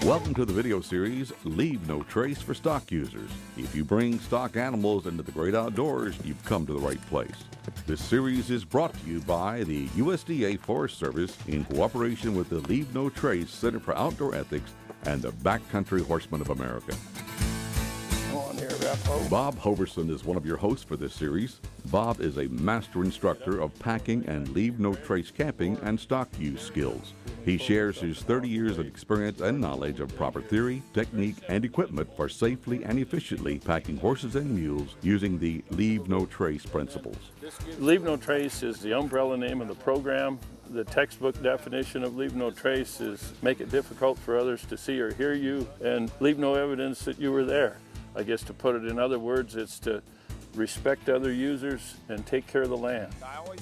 Welcome to the video series, Leave No Trace for Stock Users. If you bring stock animals into the great outdoors, you've come to the right place. This series is brought to you by the USDA Forest Service in cooperation with the Leave No Trace Center for Outdoor Ethics and the Backcountry Horsemen of America. Bob Hoverson is one of your hosts for this series. Bob is a master instructor of packing and leave no trace camping and stock use skills. He shares his 30 years of experience and knowledge of proper theory, technique, and equipment for safely and efficiently packing horses and mules using the leave no trace principles. Leave no trace is the umbrella name of the program. The textbook definition of leave no trace is make it difficult for others to see or hear you and leave no evidence that you were there. I guess to put it in other words, it's to respect other users and take care of the land.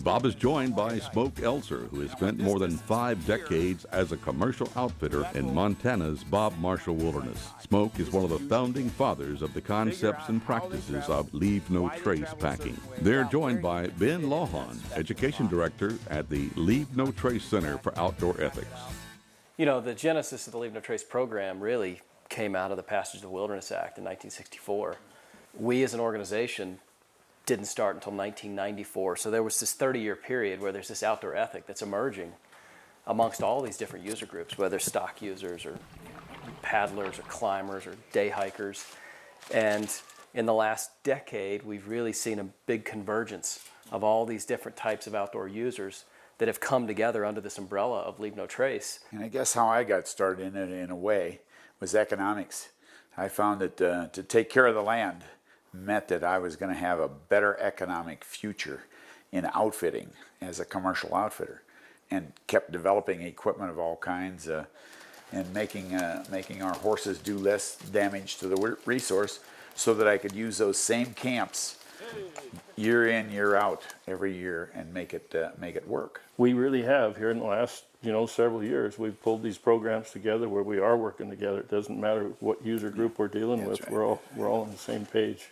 Bob is joined by Smoke Elser, who has spent more than 5 decades as a commercial outfitter in Montana's Bob Marshall Wilderness. Smoke is one of the founding fathers of the concepts and practices of leave no trace packing. They're joined by Ben Lawhon, Education Director at the Leave No Trace Center for Outdoor Ethics. You know, the genesis of the Leave No Trace program really came out of the passage of the Wilderness Act in 1964. We as an organization didn't start until 1994, so there was this 30-year period where there's this outdoor ethic that's emerging amongst all these different user groups, whether stock users or paddlers or climbers or day hikers. And in the last decade, we've really seen a big convergence of all these different types of outdoor users that have come together under this umbrella of Leave No Trace. And I guess how I got started in it, in a way, was economics. I found that to take care of the land meant that I was going to have a better economic future in outfitting as a commercial outfitter, and kept developing equipment of all kinds and making our horses do less damage to the resource so that I could use those same camps year in, year out, every year, and make it work. We really have here in the last several years. We've pulled these programs together where we are working together. It doesn't matter what user group we're dealing with. Right. We're all on the same page.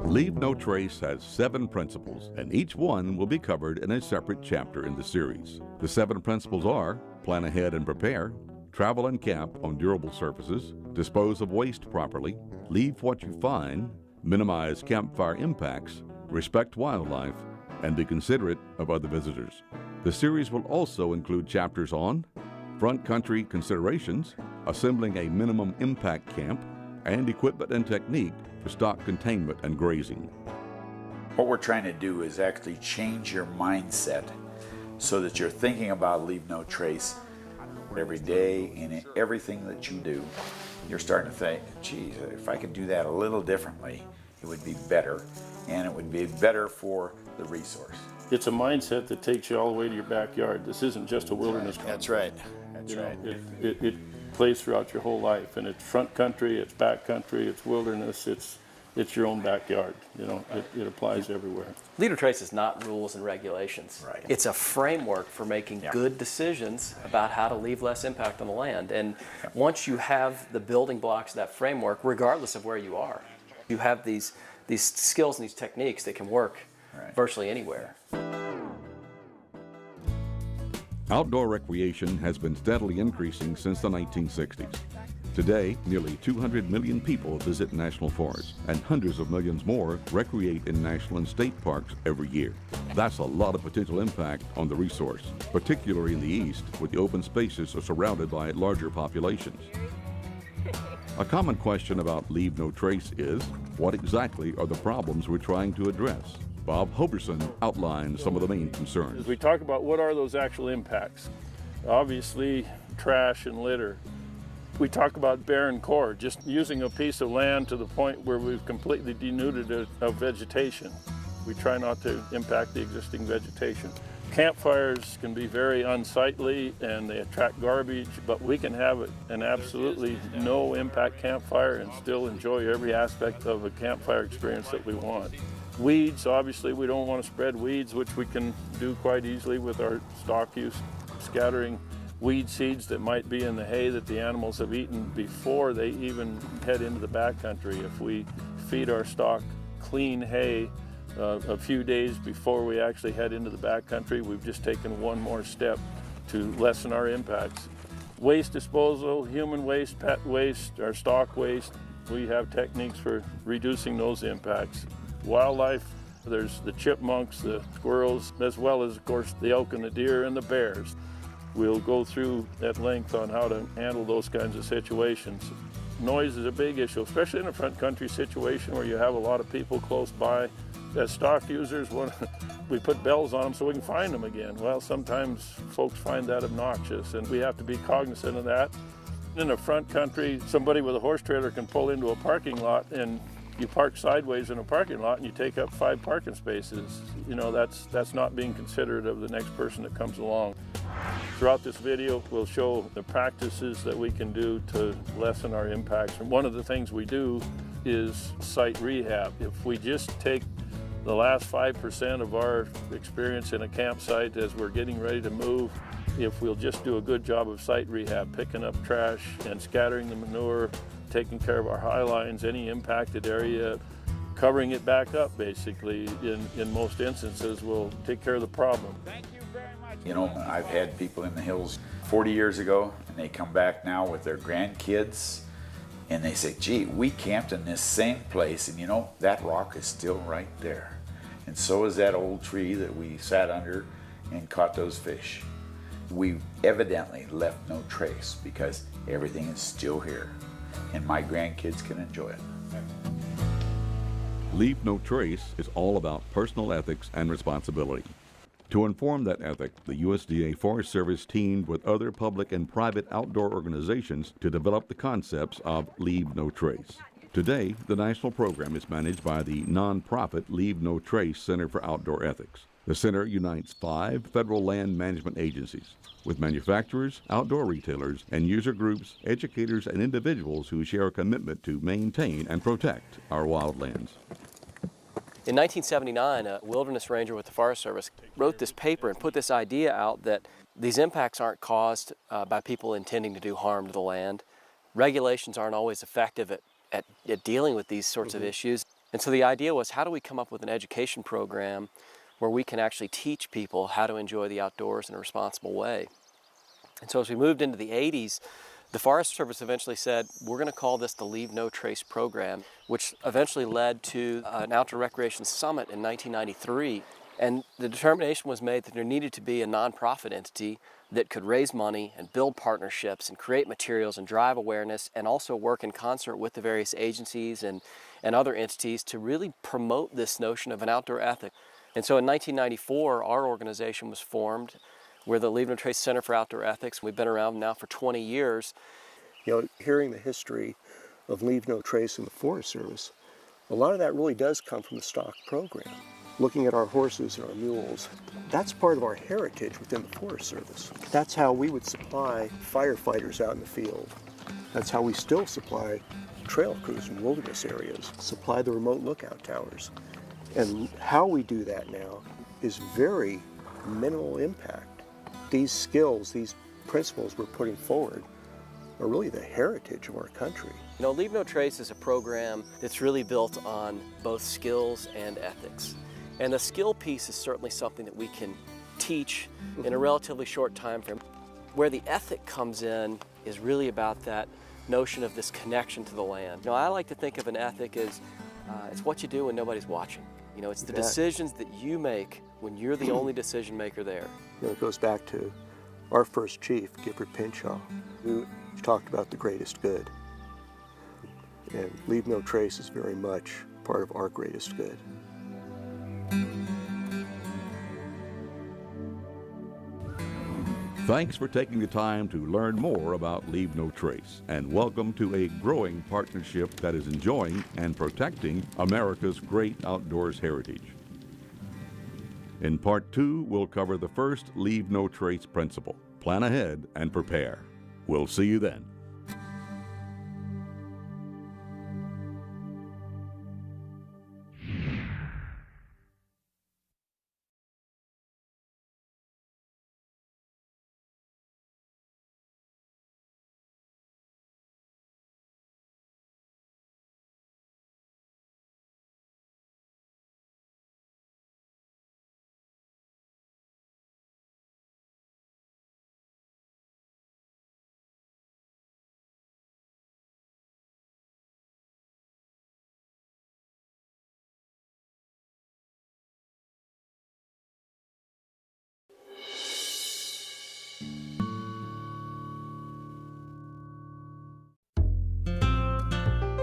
Leave No Trace has 7 principles, and each one will be covered in a separate chapter in the series. The 7 principles are: plan ahead and prepare, travel and camp on durable surfaces, dispose of waste properly, leave what you find, minimize campfire impacts, respect wildlife, and be considerate of other visitors. The series will also include chapters on front country considerations, assembling a minimum impact camp, and equipment and technique for stock containment and grazing. What we're trying to do is actually change your mindset so that you're thinking about leave no trace every day in everything that you do. You're starting to think, geez, if I could do that a little differently, it would be better, and it would be better for the resource. It's a mindset that takes you all the way to your backyard. This isn't just a wilderness concept. That's right. That's right. It plays throughout your whole life, and it's front country, it's back country, it's wilderness, it's your own backyard. It applies everywhere. Leave No Trace is not rules and regulations. Right. It's a framework for making good decisions about how to leave less impact on the land. And once you have the building blocks of that framework, regardless of where you are, you have these skills and these techniques that can work virtually anywhere. Outdoor recreation has been steadily increasing since the 1960s. Today, nearly 200 million people visit national forests, and hundreds of millions more recreate in national and state parks every year. That's a lot of potential impact on the resource, particularly in the East, where the open spaces are surrounded by larger populations. A common question about Leave No Trace is, what exactly are the problems we're trying to address? Bob Hoverson outlines some of the main concerns. As we talk about what are those actual impacts, obviously trash and litter. We talk about barren core, just using a piece of land to the point where we've completely denuded it of vegetation. We try not to impact the existing vegetation. Campfires can be very unsightly and they attract garbage, but we can have an absolutely no impact campfire and still enjoy every aspect of a campfire experience that we want. Weeds, obviously we don't want to spread weeds, which we can do quite easily with our stock use, scattering weed seeds that might be in the hay that the animals have eaten before they even head into the backcountry. If we feed our stock clean hay a few days before we actually head into the backcountry, we've just taken one more step to lessen our impacts. Waste disposal, human waste, pet waste, or stock waste, we have techniques for reducing those impacts. Wildlife, there's the chipmunks, the squirrels, as well as, of course, the elk and the deer and the bears. We'll go through at length on how to handle those kinds of situations. Noise is a big issue, especially in a front country situation where you have a lot of people close by. As stock users, we put bells on them so we can find them again. Well, sometimes folks find that obnoxious, and we have to be cognizant of that. In a front country, somebody with a horse trailer can pull into a parking lot, and you park sideways in a parking lot and you take up 5 parking spaces. You know, that's not being considerate of the next person that comes along. Throughout this video, we'll show the practices that we can do to lessen our impacts. And one of the things we do is site rehab. If we just take the last 5% of our experience in a campsite as we're getting ready to move, if we'll just do a good job of site rehab, picking up trash and scattering the manure, taking care of our high lines, any impacted area, covering it back up basically, in most instances will take care of the problem. Thank you very much. You know, I've had people in the hills 40 years ago, and they come back now with their grandkids, and they say, gee, we camped in this same place, and you know, that rock is still right there. And so is that old tree that we sat under and caught those fish. We evidently left no trace because everything is still here, and my grandkids can enjoy it. Leave No Trace is all about personal ethics and responsibility. To inform that ethic, the USDA Forest Service teamed with other public and private outdoor organizations to develop the concepts of Leave No Trace. Today, the national program is managed by the nonprofit Leave No Trace Center for Outdoor Ethics. The center unites 5 federal land management agencies with manufacturers, outdoor retailers, and user groups, educators, and individuals who share a commitment to maintain and protect our wildlands. In 1979, a wilderness ranger with the Forest Service wrote this paper and put this idea out that these impacts aren't caused by people intending to do harm to the land. Regulations aren't always effective at dealing with these sorts of issues. And so the idea was, how do we come up with an education program where we can actually teach people how to enjoy the outdoors in a responsible way? And so as we moved into the 80s, the Forest Service eventually said, we're going to call this the Leave No Trace program, which eventually led to an outdoor recreation summit in 1993. And the determination was made that there needed to be a nonprofit entity that could raise money and build partnerships and create materials and drive awareness, and also work in concert with the various agencies and other entities to really promote this notion of an outdoor ethic. And so in 1994, our organization was formed. We're the Leave No Trace Center for Outdoor Ethics. We've been around now for 20 years. You know, hearing the history of Leave No Trace in the Forest Service, a lot of that really does come from the stock program. Looking at our horses and our mules, that's part of our heritage within the Forest Service. That's how we would supply firefighters out in the field. That's how we still supply trail crews in wilderness areas, supply the remote lookout towers. And how we do that now is very minimal impact. These skills, these principles we're putting forward are really the heritage of our country. You know, Leave No Trace is a program that's really built on both skills and ethics. And the skill piece is certainly something that we can teach in a relatively short time frame. Where the ethic comes in is really about that notion of this connection to the land. You know, I like to think of an ethic as it's what you do when nobody's watching. You know, it's the decisions that you make when you're the only decision maker there. You know, it goes back to our first chief, Gifford Pinchot, who talked about the greatest good. And Leave No Trace is very much part of our greatest good. Thanks for taking the time to learn more about Leave No Trace, and welcome to a growing partnership that is enjoying and protecting America's great outdoors heritage. In Part 2, we'll cover the first Leave No Trace principle: plan ahead and prepare. We'll see you then.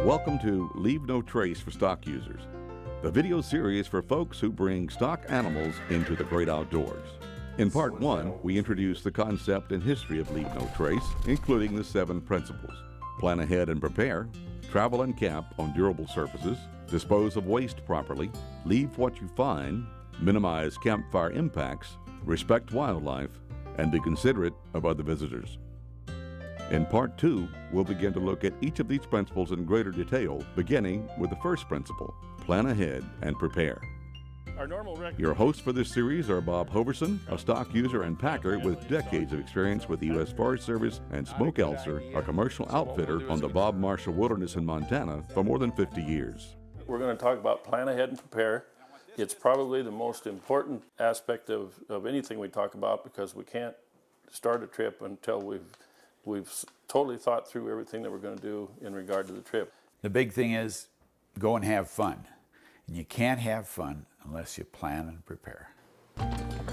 Welcome to Leave No Trace for Stock Users, the video series for folks who bring stock animals into the great outdoors. In part 1, we introduce the concept and history of Leave No Trace, including the 7 principles: plan ahead and prepare, travel and camp on durable surfaces, dispose of waste properly, leave what you find, minimize campfire impacts, respect wildlife, and be considerate of other visitors. In part 2, we'll begin to look at each of these principles in greater detail, beginning with the first principle: plan ahead and prepare. Your hosts for this series are Bob Hoverson, a stock user and packer with decades of experience with the U.S. Forest Service, and Smoke Elser, a commercial outfitter on the Bob Marshall Wilderness in Montana for more than 50 years. We're going to talk about plan ahead and prepare. It's probably the most important aspect of anything we talk about, because we can't start a trip until we've totally thought through everything that we're going to do in regard to the trip. The big thing is go and have fun. And you can't have fun unless you plan and prepare.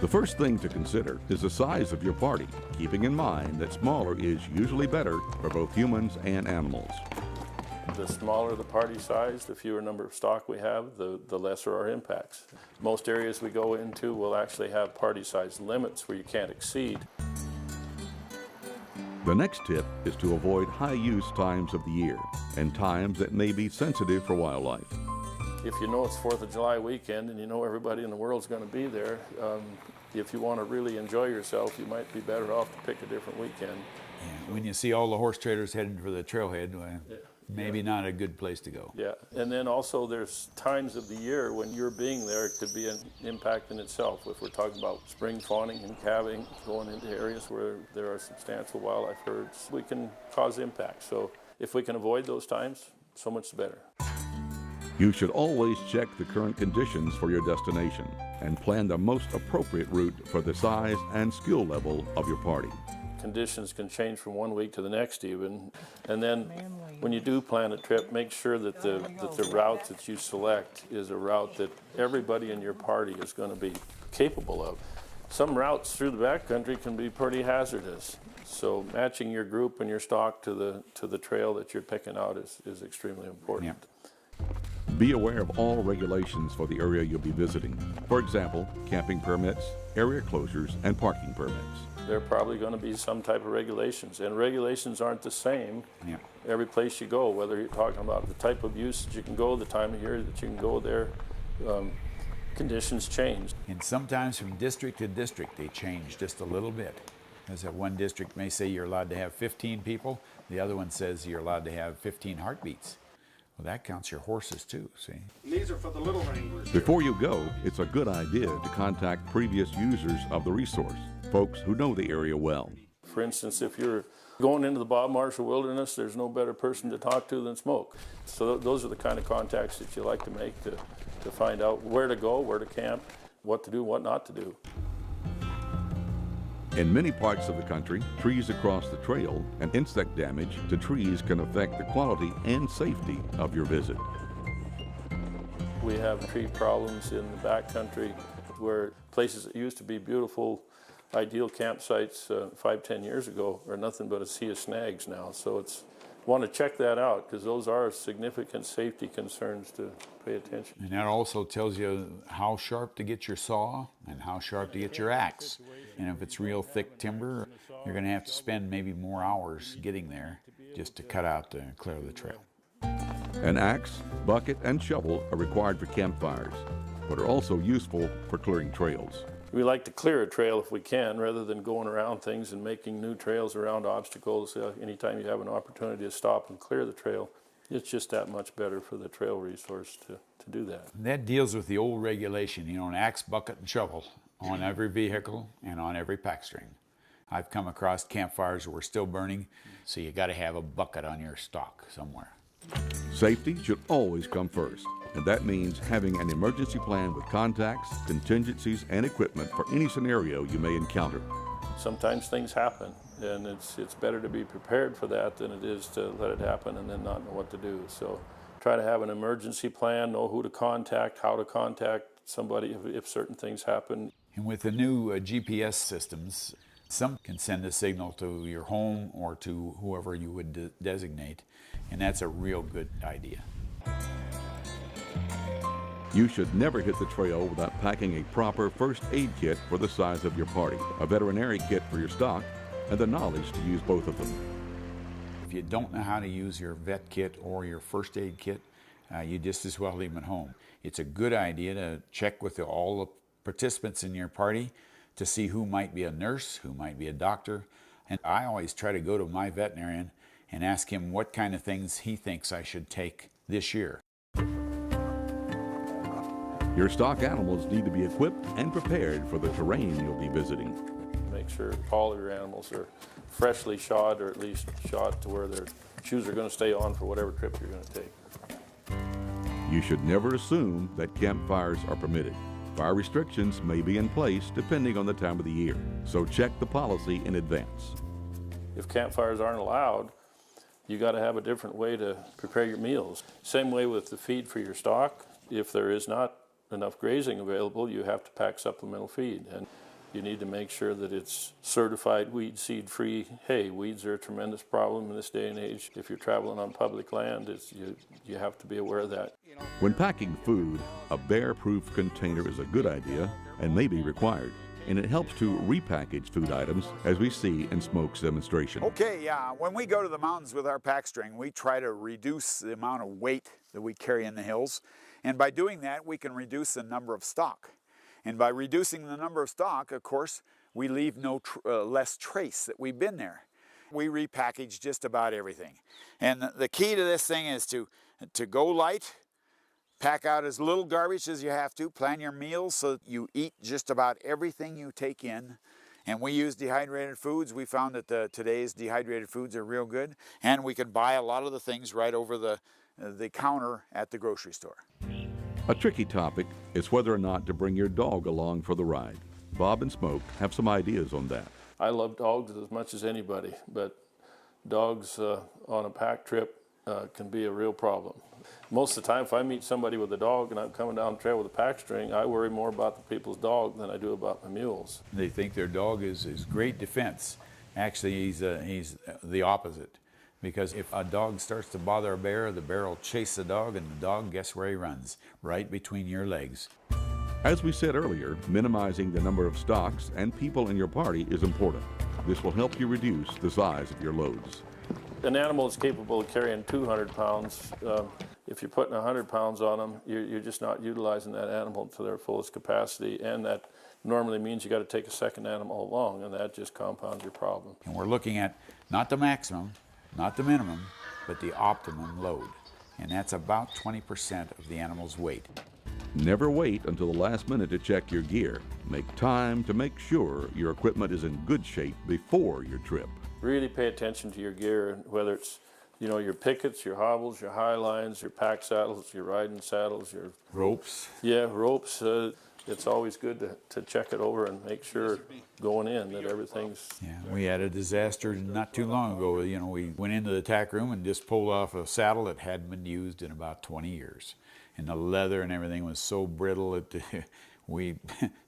The first thing to consider is the size of your party, keeping in mind that smaller is usually better for both humans and animals. The smaller the party size, the fewer number of stock we have, the lesser our impacts. Most areas we go into will actually have party size limits where you can't exceed. The next tip is to avoid high-use times of the year and times that may be sensitive for wildlife. If you know it's 4th of July weekend and you know everybody in the world's going to be there, if you want to really enjoy yourself, you might be better off to pick a different weekend. Yeah, when you see all the horse traders heading for the trailhead, well, maybe not a good place to go. Yeah, and then also there's times of the year when your being there could be an impact in itself. If we're talking about spring fawning and calving, going into areas where there are substantial wildlife herds, we can cause impacts. So if we can avoid those times, so much better. You should always check the current conditions for your destination and plan the most appropriate route for the size and skill level of your party. Conditions can change from one week to the next even, and then when you do plan a trip, make sure that the route that you select is a route that everybody in your party is going to be capable of. Some routes through the backcountry can be pretty hazardous, so matching your group and your stock to the trail that you're picking out is extremely important. Yep. Be aware of all regulations for the area you'll be visiting. For example, camping permits, area closures, and parking permits. There are probably going to be some type of regulations, and regulations aren't the same every place you go, whether you're talking about the type of use that you can go, the time of year that you can go there. Conditions change. And sometimes from district to district they change just a little bit. Because that one district may say you're allowed to have 15 people, the other one says you're allowed to have 15 heartbeats. Well, that counts your horses too, see? These are for the little wranglers. Before you go, it's a good idea to contact previous users of the resource, folks who know the area well. For instance, if you're going into the Bob Marshall Wilderness, there's no better person to talk to than Smoke. So those are the kind of contacts that you like to make to find out where to go, where to camp, what to do, what not to do. In many parts of the country, trees across the trail and insect damage to trees can affect the quality and safety of your visit. We have tree problems in the backcountry where places that used to be beautiful, ideal campsites 5-10 years ago are nothing but a sea of snags now. So want to check that out, because those are significant safety concerns to pay attention. And that also tells you how sharp to get your saw and how sharp to get your axe. And if it's real thick timber, you're going to have to spend maybe more hours getting there just to cut out to clear the trail. An axe, bucket, and shovel are required for campfires, but are also useful for clearing trails. We like to clear a trail if we can, rather than going around things and making new trails around obstacles. Anytime you have an opportunity to stop and clear the trail, it's just that much better for the trail resource to do that. And that deals with the old regulation, you know, an axe, bucket, and shovel on every vehicle and on every pack string. I've come across campfires that were still burning, so you got to have a bucket on your stock somewhere. Safety should always come first, and that means having an emergency plan with contacts, contingencies, and equipment for any scenario you may encounter. Sometimes things happen, and it's better to be prepared for that than it is to let it happen and then not know what to do. So try to have an emergency plan, know who to contact, how to contact somebody if certain things happen. And with the new GPS systems, some can send a signal to your home or to whoever you would designate, and that's a real good idea. You should never hit the trail without packing a proper first aid kit for the size of your party, a veterinary kit for your stock, and the knowledge to use both of them. If you don't know how to use your vet kit or your first aid kit, you just as well leave them at home. It's a good idea to check with all the participants in your party to see who might be a nurse, who might be a doctor. And I always try to go to my veterinarian and ask him what kind of things he thinks I should take this year. Your stock animals need to be equipped and prepared for the terrain you'll be visiting. Make sure all of your animals are freshly shod, or at least shod to where their shoes are going to stay on for whatever trip you're going to take. You should never assume that campfires are permitted. Fire restrictions may be in place depending on the time of the year, so check the policy in advance. If campfires aren't allowed, you got to have a different way to prepare your meals. Same way with the feed for your stock. If there is not enough grazing available, you have to pack supplemental feed, and you need to make sure that it's certified weed seed free hay. Weeds are a tremendous problem in this day and age. If you're traveling on public land, you have to be aware of that. When packing food, a bear-proof container is a good idea and may be required, and it helps to repackage food items, as we see in Smoke's demonstration. Okay, when we go to the mountains with our pack string, we try to reduce the amount of weight that we carry in the hills, and by doing that, we can reduce the number of stock. And by reducing the number of stock, of course, we leave less trace that we've been there. We repackage just about everything. And the key to this thing is to go light, pack out as little garbage as you have to, plan your meals so that you eat just about everything you take in. And we use dehydrated foods. We found that today's dehydrated foods are real good. And we can buy a lot of the things right over the counter at the grocery store. A tricky topic is whether or not to bring your dog along for the ride. Bob and Smoke have some ideas on that. I love dogs as much as anybody, but dogs on a pack trip can be a real problem. Most of the time, if I meet somebody with a dog and I'm coming down the trail with a pack string, I worry more about the people's dog than I do about my mules. They think their dog is great defense. Actually, he's the opposite. Because if a dog starts to bother a bear, the bear will chase the dog, and the dog, guess where he runs? Right between your legs. As we said earlier, minimizing the number of stocks and people in your party is important. This will help you reduce the size of your loads. An animal is capable of carrying 200 pounds. If you're putting 100 pounds on them, you're just not utilizing that animal to their fullest capacity, and that normally means you got to take a second animal along, and that just compounds your problem. And we're looking at not the maximum, not the minimum, but the optimum load. And that's about 20% of the animal's weight. Never wait until the last minute to check your gear. Make time to make sure your equipment is in good shape before your trip. Really pay attention to your gear, whether it's your pickets, your hobbles, your high lines, your pack saddles, your riding saddles, your ropes. Yeah, ropes. It's always good to check it over and make sure going in that everything's... Yeah, we had a disaster not too long ago. We went into the tack room and just pulled off a saddle that hadn't been used in about 20 years. And the leather and everything was so brittle that we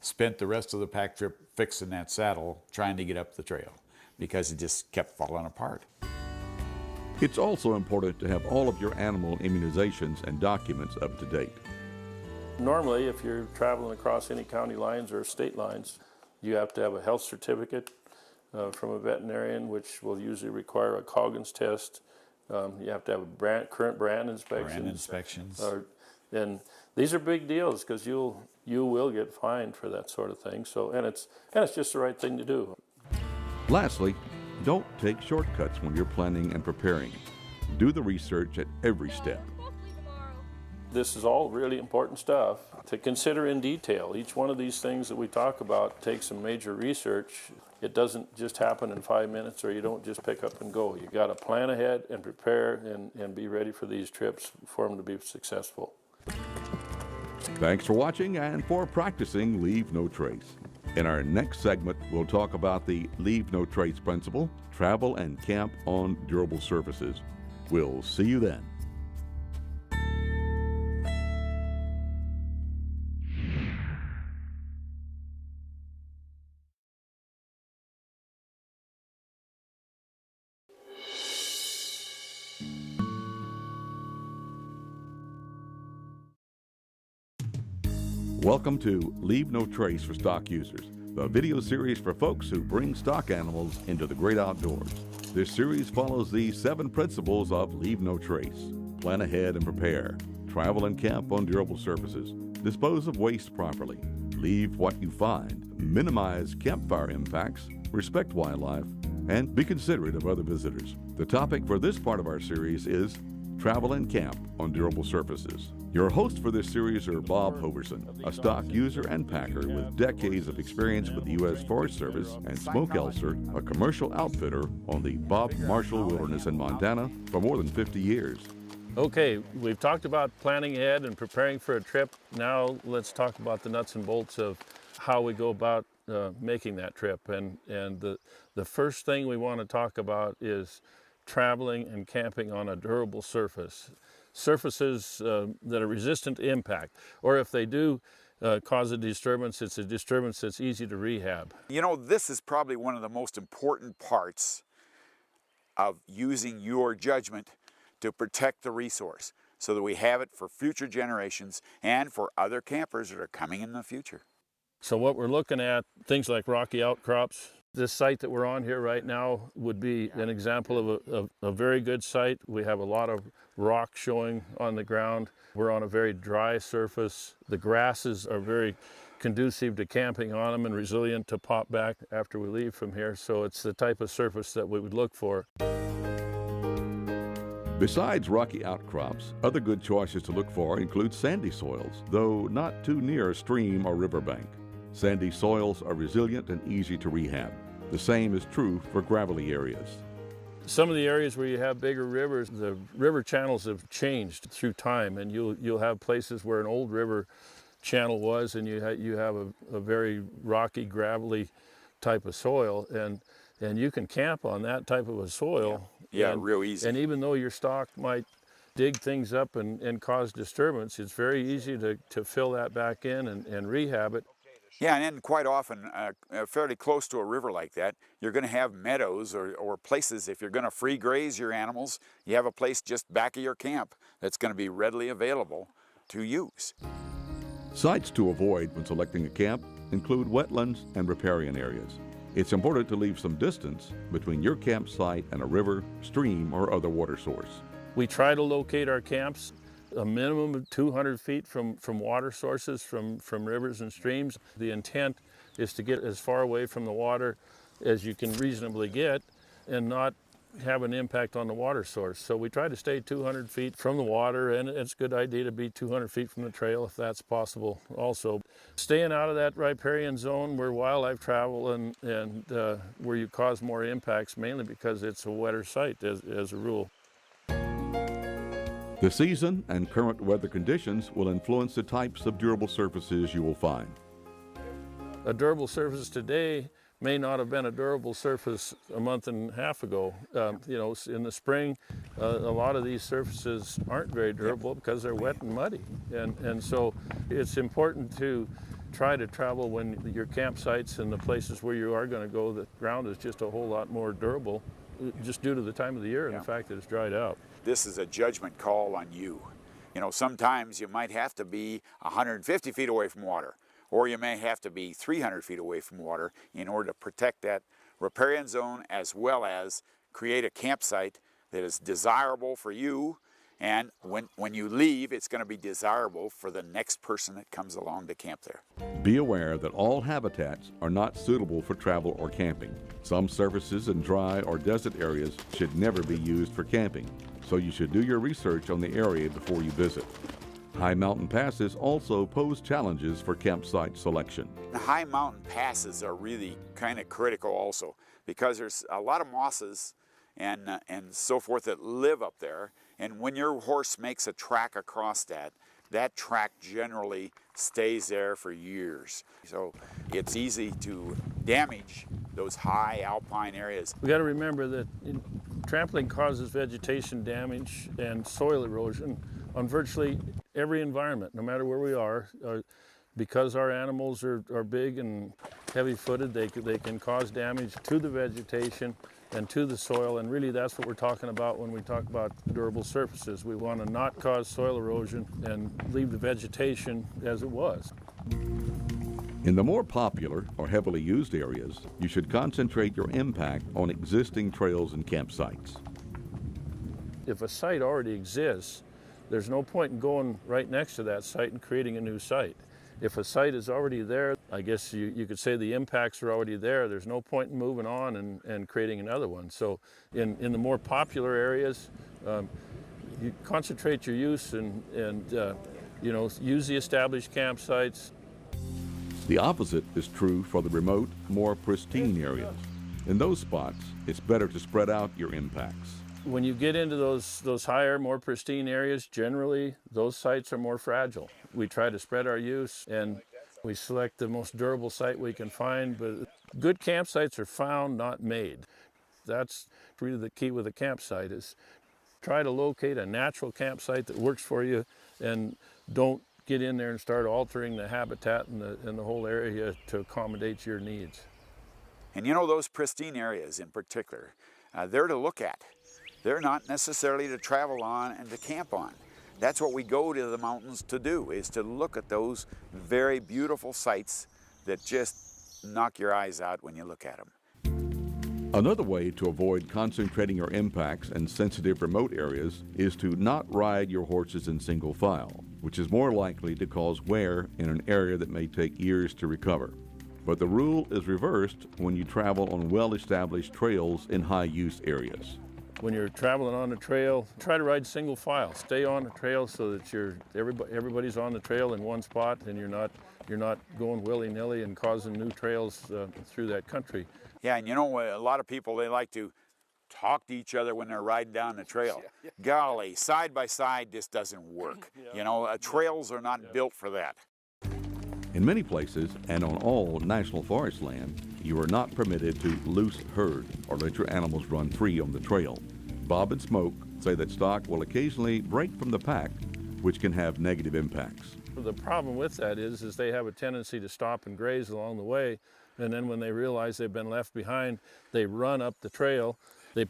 spent the rest of the pack trip fixing that saddle, trying to get up the trail, because it just kept falling apart. It's also important to have all of your animal immunizations and documents up to date. Normally, if you're traveling across any county lines or state lines, you have to have a health certificate from a veterinarian, which will usually require a Coggins test. You have to have a current brand inspections. And these are big deals because you will get fined for that sort of thing. So, and it's just the right thing to do. Lastly, don't take shortcuts when you're planning and preparing. Do the research at every step. This is all really important stuff to consider in detail. Each one of these things that we talk about takes some major research. It doesn't just happen in 5 minutes, or you don't just pick up and go. You got to plan ahead and prepare and be ready for these trips for them to be successful. Thanks for watching and for practicing Leave No Trace. In our next segment, we'll talk about the Leave No Trace principle, travel and camp on durable surfaces. We'll see you then. Welcome to Leave No Trace for Stock Users, the video series for folks who bring stock animals into the great outdoors. This series follows the 7 principles of Leave No Trace. Plan ahead and prepare. Travel and camp on durable surfaces. Dispose of waste properly. Leave what you find. Minimize campfire impacts. Respect wildlife. And be considerate of other visitors. The topic for this part of our series is Travel and Camp on Durable Surfaces. Your hosts for this series are Bob Hoverson, a stock user and packer with decades of experience with the U.S. Forest Service, and Smoke Elser, a commercial outfitter on the Bob Marshall Wilderness in Montana for more than 50 years. Okay, we've talked about planning ahead and preparing for a trip. Now let's talk about the nuts and bolts of how we go about making that trip. And the first thing we want to talk about is traveling and camping on a durable surface. Surfaces that are resistant to impact, or if they do cause a disturbance, it's a disturbance that's easy to rehab. You know, this is probably one of the most important parts of using your judgment to protect the resource so that we have it for future generations and for other campers that are coming in the future. So what we're looking at, things like rocky outcrops. This site that we're on here right now would be an example of a very good site. We have a lot of rock showing on the ground. We're on a very dry surface. The grasses are very conducive to camping on them and resilient to pop back after we leave from here. So it's the type of surface that we would look for. Besides rocky outcrops, other good choices to look for include sandy soils, though not too near a stream or riverbank. Sandy soils are resilient and easy to rehab. The same is true for gravelly areas. Some of the areas where you have bigger rivers, the river channels have changed through time, and you'll have places where an old river channel was, and you have a very rocky, gravelly type of soil, and you can camp on that type of a soil. Yeah, real easy. And even though your stock might dig things up and cause disturbance, it's very easy to fill that back in and rehab it. Yeah, and then quite often, fairly close to a river like that, you're going to have meadows or places. If you're going to free graze your animals, you have a place just back of your camp that's going to be readily available to use. Sites to avoid when selecting a camp include wetlands and riparian areas. It's important to leave some distance between your campsite and a river, stream, or other water source. We try to locate our camps a minimum of 200 feet from water sources, from rivers and streams. The intent is to get as far away from the water as you can reasonably get and not have an impact on the water source. So we try to stay 200 feet from the water, and it's a good idea to be 200 feet from the trail if that's possible also. Staying out of that riparian zone where wildlife travel and where you cause more impacts, mainly because it's a wetter site as a rule. The season and current weather conditions will influence the types of durable surfaces you will find. A durable surface today may not have been a durable surface a month and a half ago. You know, in the spring, a lot of these surfaces aren't very durable because they're wet and muddy. And so it's important to try to travel when your campsites and the places where you are going to go, the ground is just a whole lot more durable, just due to the time of the year and the fact that it's dried out. This is a judgment call on you. You know, sometimes you might have to be 150 feet away from water, or you may have to be 300 feet away from water in order to protect that riparian zone, as well as create a campsite that is desirable for you, and when you leave, it's going to be desirable for the next person that comes along to camp there. Be aware that all habitats are not suitable for travel or camping. Some surfaces in dry or desert areas should never be used for camping, so you should do your research on the area before you visit. High mountain passes also pose challenges for campsite selection. The high mountain passes are really kind of critical also, because there's a lot of mosses and so forth that live up there, and when your horse makes a track across that track generally stays there for years. So it's easy to damage those high alpine areas. We got to remember that trampling causes vegetation damage and soil erosion on virtually every environment, no matter where we are. Because our animals are big and heavy-footed, they can cause damage to the vegetation and to the soil, and really that's what we're talking about when we talk about durable surfaces. We want to not cause soil erosion and leave the vegetation as it was. In the more popular or heavily used areas, you should concentrate your impact on existing trails and campsites. If a site already exists, there's no point in going right next to that site and creating a new site. If a site is already there, I guess you could say the impacts are already there. There's no point in moving on and creating another one. So in the more popular areas, you concentrate your use and use the established campsites. The opposite is true for the remote, more pristine areas. In those spots, it's better to spread out your impacts. When you get into those higher, more pristine areas, generally those sites are more fragile. We try to spread our use and we select the most durable site we can find, but good campsites are found, not made. That's really the key with a campsite, is try to locate a natural campsite that works for you and don't get in there and start altering the habitat and the whole area to accommodate your needs. And you know, those pristine areas in particular, they're to look at. They're not necessarily to travel on and to camp on. That's what we go to the mountains to do, is to look at those very beautiful sites that just knock your eyes out when you look at them. Another way to avoid concentrating your impacts in sensitive remote areas is to not ride your horses in single file, which is more likely to cause wear in an area that may take years to recover. But the rule is reversed when you travel on well-established trails in high-use areas. When you're traveling on the trail, try to ride single file. Stay on the trail so that everybody's on the trail in one spot and you're not going willy-nilly and causing new trails through that country. Yeah, and you know, a lot of people, they like to talk to each other when they're riding down the trail. Golly, side by side, this doesn't work. You know, trails are not built for that. In many places, and on all national forest land, you are not permitted to loose herd or let your animals run free on the trail. Bob and Smoke say that stock will occasionally break from the pack, which can have negative impacts. The problem with that is they have a tendency to stop and graze along the way, and then when they realize they've been left behind, they run up the trail, they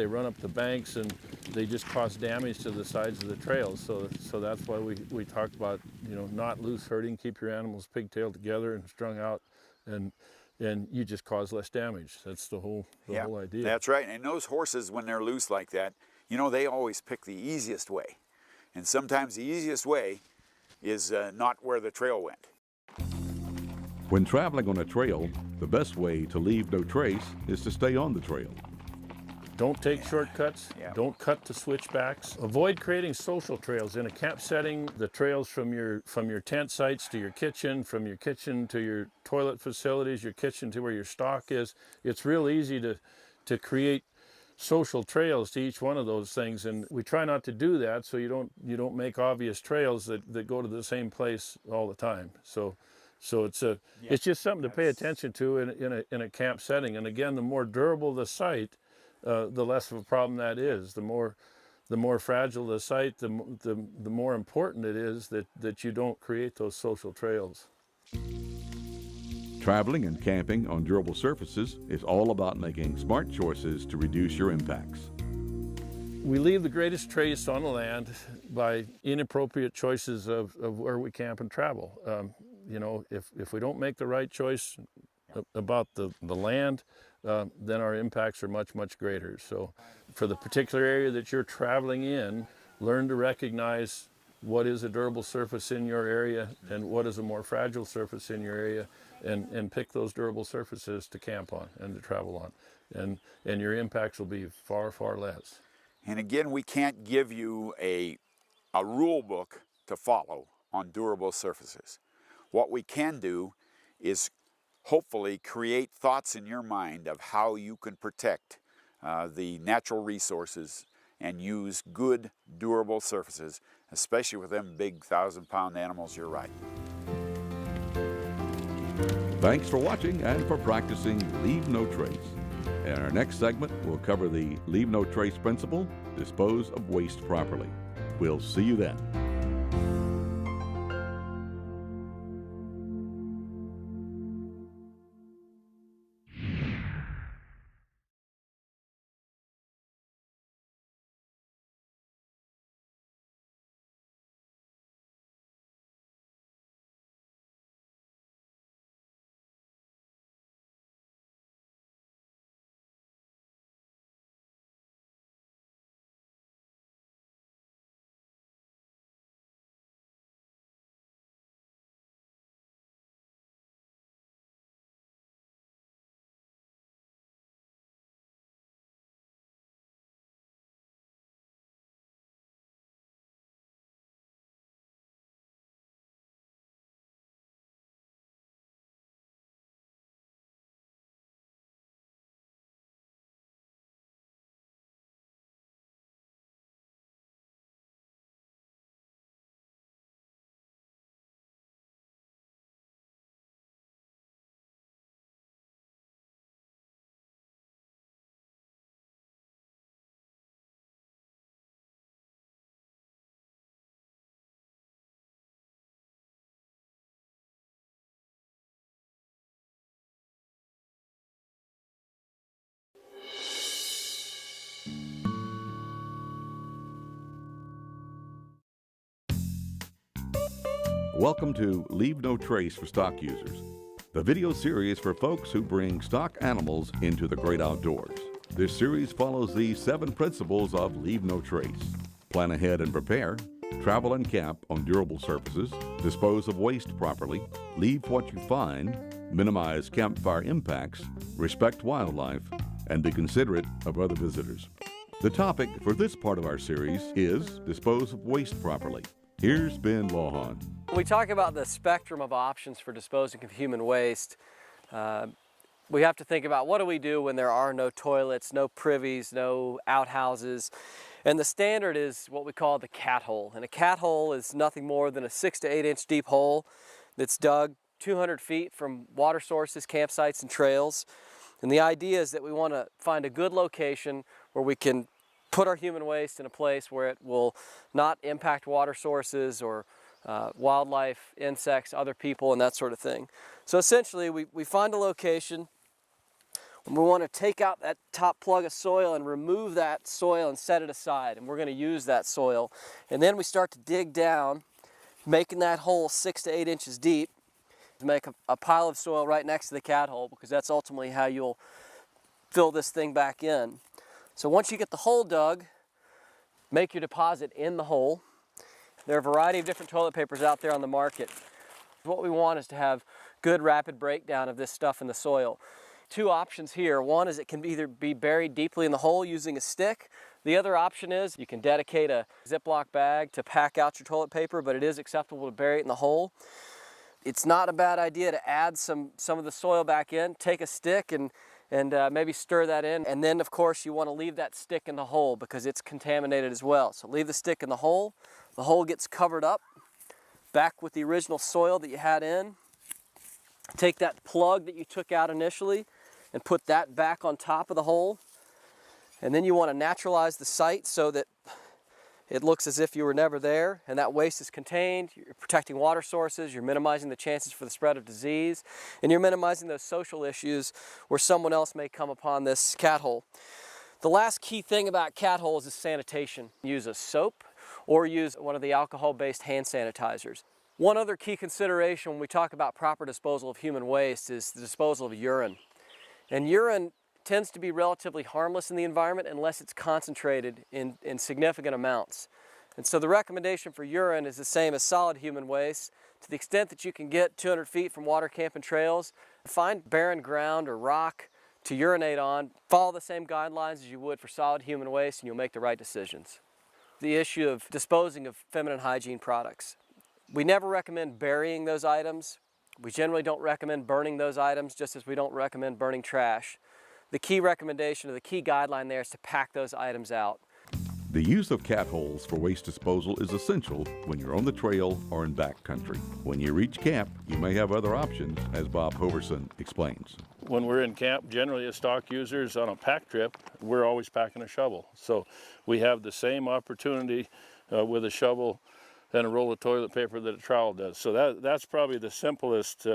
run up the banks, and they just cause damage to the sides of the trails. So that's why we talked about, not loose herding, keep your animals pigtailed together and strung out, and you just cause less damage. That's the whole idea. That's right. And those horses, when they're loose like that, they always pick the easiest way. And sometimes the easiest way is not where the trail went. When traveling on a trail, the best way to leave no trace is to stay on the trail. Don't take shortcuts. Don't cut the switchbacks. Avoid creating social trails. In a camp setting, the trails from your tent sites to your kitchen, from your kitchen to your toilet facilities, your kitchen to where your stock is, it's real easy to create social trails to each one of those things, and we try not to do that so you don't make obvious trails that go to the same place all the time. So it's just something to pay attention to in a camp setting. And again, the more durable the site, the less of a problem that is. The more fragile the site, the more important it is that you don't create those social trails. Traveling and camping on durable surfaces is all about making smart choices to reduce your impacts. We leave the greatest trace on the land by inappropriate choices of where we camp and travel. If we don't make the right choice about the land, then our impacts are much, much greater. So for the particular area that you're traveling in, learn to recognize what is a durable surface in your area and what is a more fragile surface in your area, and pick those durable surfaces to camp on and to travel on. And your impacts will be far, far less. And again, we can't give you a rule book to follow on durable surfaces. What we can do is hopefully create thoughts in your mind of how you can protect the natural resources and use good, durable surfaces, especially with them big 1,000-pound animals you're riding. Thanks for watching and for practicing Leave No Trace. In our next segment, we'll cover the Leave No Trace principle, dispose of waste properly. We'll see you then. Welcome to Leave No Trace for Stock Users, the video series for folks who bring stock animals into the great outdoors. This series follows the 7 principles of Leave No Trace. Plan ahead and prepare, travel and camp on durable surfaces, dispose of waste properly, leave what you find, minimize campfire impacts, respect wildlife, and be considerate of other visitors. The topic for this part of our series is dispose of waste properly. Here's Ben Lawhon. When we talk about the spectrum of options for disposing of human waste, we have to think about what do we do when there are no toilets, no privies, no outhouses. And the standard is what we call the cat hole. And a cat hole is nothing more than a 6 to 8 inch deep hole that's dug 200 feet from water sources, campsites, and trails. And the idea is that we want to find a good location where we can put our human waste in a place where it will not impact water sources or wildlife, insects, other people, and that sort of thing. So essentially, we find a location. We want to take out that top plug of soil and remove that soil and set it aside. And we're going to use that soil. And then we start to dig down, making that hole 6 to 8 inches deep, to make a pile of soil right next to the cat hole, because that's ultimately how you'll fill this thing back in. So once you get the hole dug, make your deposit in the hole. There are a variety of different toilet papers out there on the market. What we want is to have good rapid breakdown of this stuff in the soil. 2 options here. One is it can either be buried deeply in the hole using a stick. The other option is you can dedicate a Ziploc bag to pack out your toilet paper, but it is acceptable to bury it in the hole. It's not a bad idea to add some of the soil back in. Take a stick and maybe stir that in. And then, of course, you want to leave that stick in the hole because it's contaminated as well. So leave the stick in the hole. The hole gets covered up back with the original soil that you had in. Take that plug that you took out initially and put that back on top of the hole. And then you want to naturalize the site so that it looks as if you were never there, and that waste is contained. You're protecting water sources, you're minimizing the chances for the spread of disease, and you're minimizing those social issues where someone else may come upon this cat hole. The last key thing about cat holes is sanitation. Use a soap or use one of the alcohol-based hand sanitizers. One other key consideration when we talk about proper disposal of human waste is the disposal of urine. And urine tends to be relatively harmless in the environment unless it's concentrated in significant amounts. And so the recommendation for urine is the same as solid human waste. To the extent that you can get 200 feet from water, camp, and trails, find barren ground or rock to urinate on. Follow the same guidelines as you would for solid human waste, and you'll make the right decisions. The issue of disposing of feminine hygiene products. We never recommend burying those items. We generally don't recommend burning those items, just as we don't recommend burning trash. The key recommendation or the key guideline there is to pack those items out. The use of cat holes for waste disposal is essential when you're on the trail or in backcountry. When you reach camp, you may have other options, as Bob Hoverson explains. When we're in camp, generally as stock users on a pack trip, we're always packing a shovel. So we have the same opportunity with a shovel and a roll of toilet paper that a trowel does. So that's probably the simplest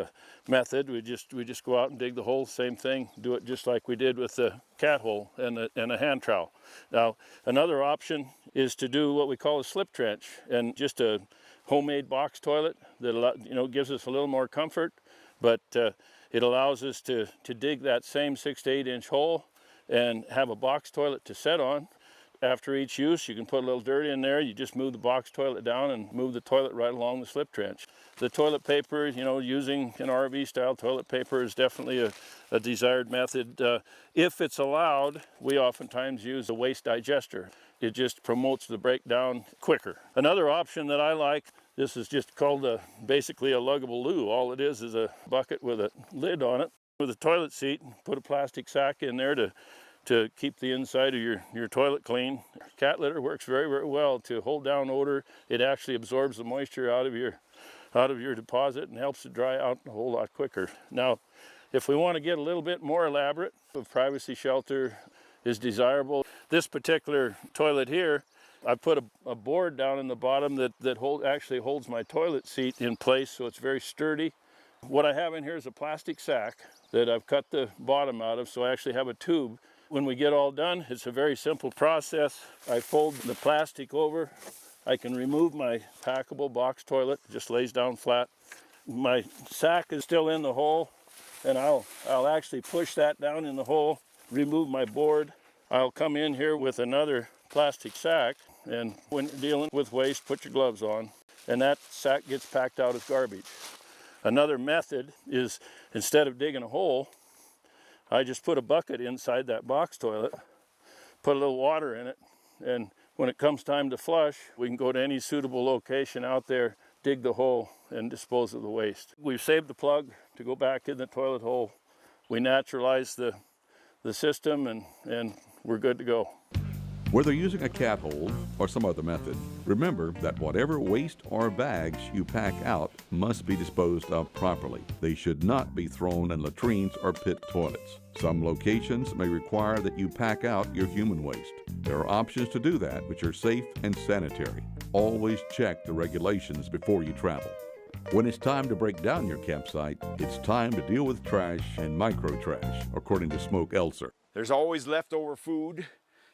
method. We just go out and dig the hole, same thing, do it just like we did with the cat hole and a hand trowel. Now, another option is to do what we call a slip trench, and just a homemade box toilet that gives us a little more comfort, but it allows us to dig that same 6 to 8 inch hole and have a box toilet to set on. After each use, you can put a little dirt in there. You just move the box toilet down and move the toilet right along the slip trench. The toilet paper, using an RV style toilet paper is definitely a desired method. If it's allowed, we oftentimes use a waste digester. It just promotes the breakdown quicker. Another option that I like, this is just called basically a luggable loo. All it is a bucket with a lid on it with a toilet seat. Put a plastic sack in there to keep the inside of your toilet clean. Cat litter works very, very well to hold down odor. It actually absorbs the moisture out of your deposit and helps it dry out a whole lot quicker. Now, if we want to get a little bit more elaborate, a privacy shelter is desirable. This particular toilet here, I put a board down in the bottom that actually holds my toilet seat in place, so it's very sturdy. What I have in here is a plastic sack that I've cut the bottom out of, so I actually have a tube. When we get all done, it's a very simple process. I fold the plastic over I can remove my packable box toilet, just lays down flat. My sack is still in the hole, and I'll actually push that down in the hole, remove my board. I'll come in here with another plastic sack, and when you're dealing with waste, put your gloves on, and that sack gets packed out as garbage. Another method is, instead of digging a hole, I just put a bucket inside that box toilet, put a little water in it, and when it comes time to flush, we can go to any suitable location out there, dig the hole, and dispose of the waste. We've saved the plug to go back in the toilet hole. We naturalized the system, and we're good to go. Whether using a cat hole or some other method, remember that whatever waste or bags you pack out must be disposed of properly. They should not be thrown in latrines or pit toilets. Some locations may require that you pack out your human waste. There are options to do that which are safe and sanitary. Always check the regulations before you travel. When it's time to break down your campsite, it's time to deal with trash and micro-trash, according to Smoke Elser. There's always leftover food,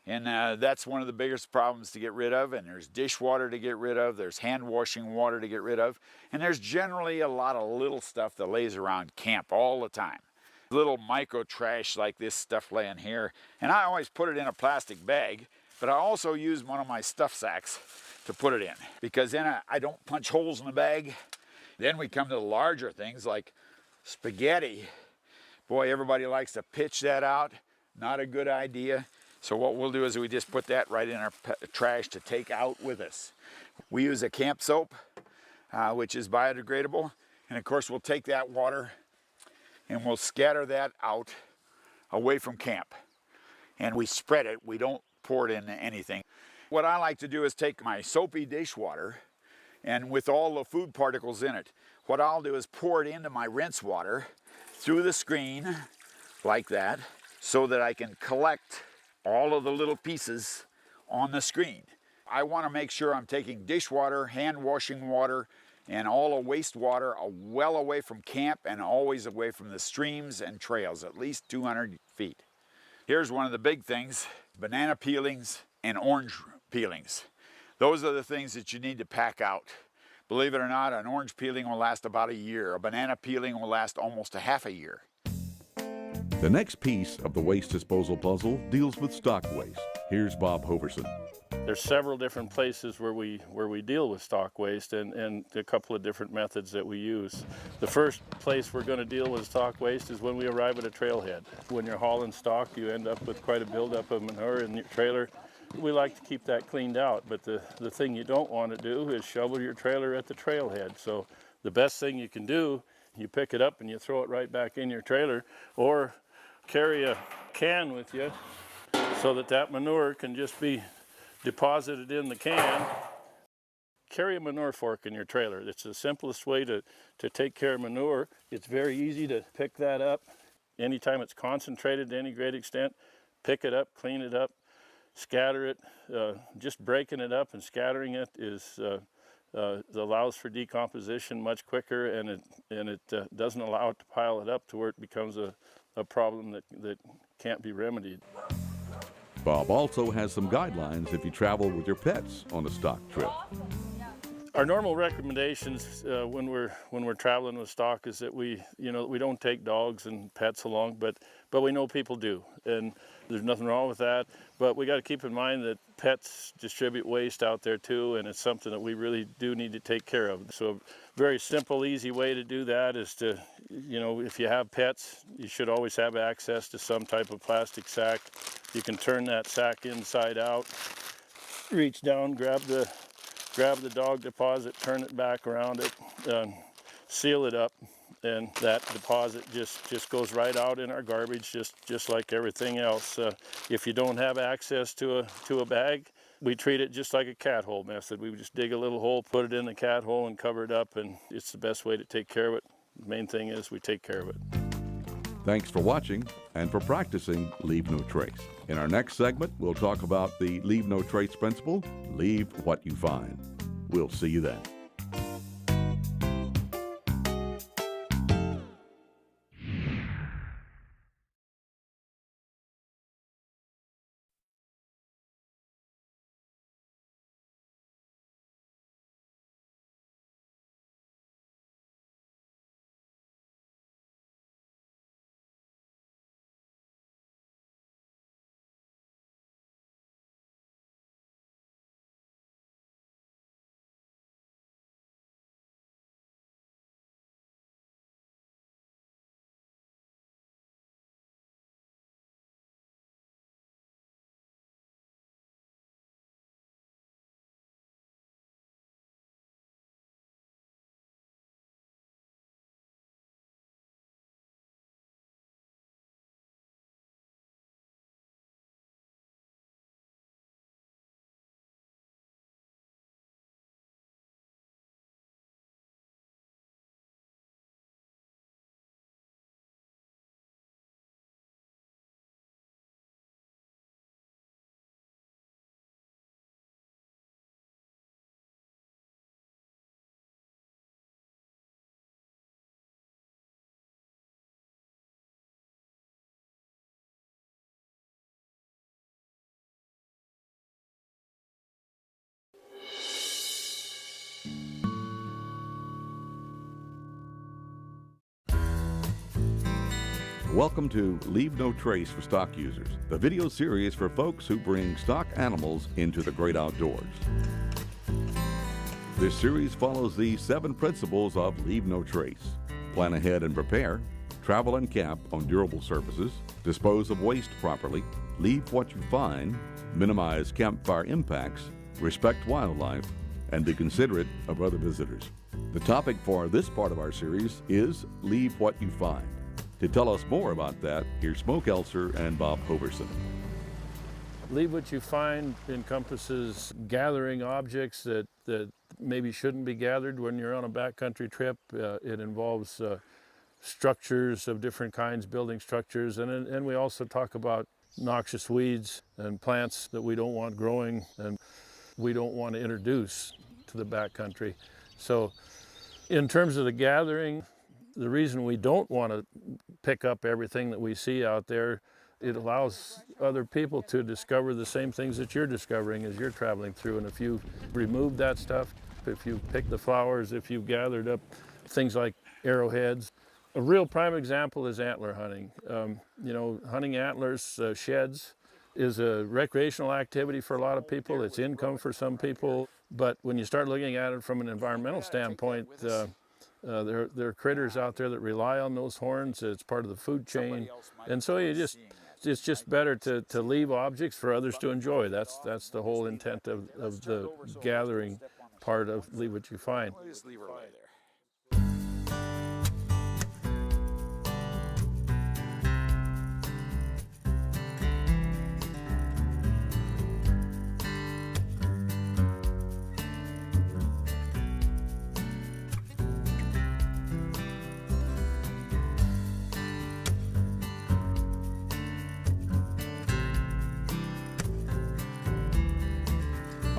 and that's one of the biggest problems to get rid of. And there's dishwater to get rid of, there's hand washing water to get rid of, and there's generally a lot of little stuff that lays around camp all the time. Little micro trash like this stuff laying here, and I always put it in a plastic bag, but I also use one of my stuff sacks to put it in, because then I don't punch holes in the bag. Then we come to the larger things like spaghetti. Boy, everybody likes to pitch that out. Not a good idea. So what we'll do is we just put that right in our trash to take out with us. We use a camp soap, which is biodegradable. And of course, we'll take that water and we'll scatter that out away from camp. And we spread it. We don't pour it into anything. What I like to do is take my soapy dishwater, and with all the food particles in it, what I'll do is pour it into my rinse water through the screen like that, so that I can collect all of the little pieces on the screen. I want to make sure I'm taking dishwater, hand washing water, and all the wastewater well away from camp and always away from the streams and trails, at least 200 feet. Here's one of the big things: banana peelings and orange peelings. Those are the things that you need to pack out. Believe it or not, an orange peeling will last about a year. A banana peeling will last almost a half a year. The next piece of the waste disposal puzzle deals with stock waste. Here's Bob Hoverson. There's several different places where we deal with stock waste, and a couple of different methods that we use. The first place we're going to deal with stock waste is when we arrive at a trailhead. When you're hauling stock, you end up with quite a buildup of manure in your trailer. We like to keep that cleaned out, but the thing you don't want to do is shovel your trailer at the trailhead. So the best thing you can do, you pick it up and you throw it right back in your trailer, or carry a can with you so that manure can just be deposited in the can. Carry a manure fork in your trailer. It's the simplest way to take care of manure. It's very easy to pick that up. Anytime it's concentrated to any great extent, pick it up, clean it up, scatter it. Just breaking it up and scattering it allows for decomposition much quicker, and it doesn't allow it to pile it up to where it becomes a problem that can't be remedied. Bob also has some guidelines if you travel with your pets on a stock trip. Our normal recommendations when we're traveling with stock is that we don't take dogs and pets along, but we know people do, and there's nothing wrong with that. But we got to keep in mind that pets distribute waste out there too, and it's something that we really do need to take care of. So a very simple, easy way to do that is to, if you have pets, you should always have access to some type of plastic sack. You can turn that sack inside out, reach down, grab the dog deposit, turn it back around it, seal it up, and that deposit just goes right out in our garbage, just like everything else. If you don't have access to a bag, we treat it just like a cat hole method. We just dig a little hole, put it in the cat hole, and cover it up, and it's the best way to take care of it. The main thing is we take care of it. Thanks for watching and for practicing Leave No Trace. In our next segment, we'll talk about the Leave No Trace principle, leave what you find. We'll see you then. Welcome to Leave No Trace for Stock Users, the video series for folks who bring stock animals into the great outdoors. This series follows the 7 principles of Leave No Trace. Plan ahead and prepare, travel and camp on durable surfaces, dispose of waste properly, leave what you find, minimize campfire impacts, respect wildlife, and be considerate of other visitors. The topic for this part of our series is Leave What You Find. To tell us more about that, here's Smoke Elser and Bob Hoverson. Leave What You Find encompasses gathering objects that maybe shouldn't be gathered when you're on a backcountry trip. It involves structures of different kinds, building structures, and we also talk about noxious weeds and plants that we don't want growing and we don't want to introduce to the backcountry. So in terms of the gathering, the reason we don't want to pick up everything that we see out there, it allows other people to discover the same things that you're discovering as you're traveling through. And if you remove that stuff, if you pick the flowers, if you've gathered up things like arrowheads, a real prime example is antler hunting. Hunting antlers, sheds, is a recreational activity for a lot of people. It's income for some people. But when you start looking at it from an environmental standpoint, there are critters out there that rely on those horns. It's part of the food chain. And so it's just better to leave objects for others to enjoy. That's the whole intent of the gathering part of Leave What You Find.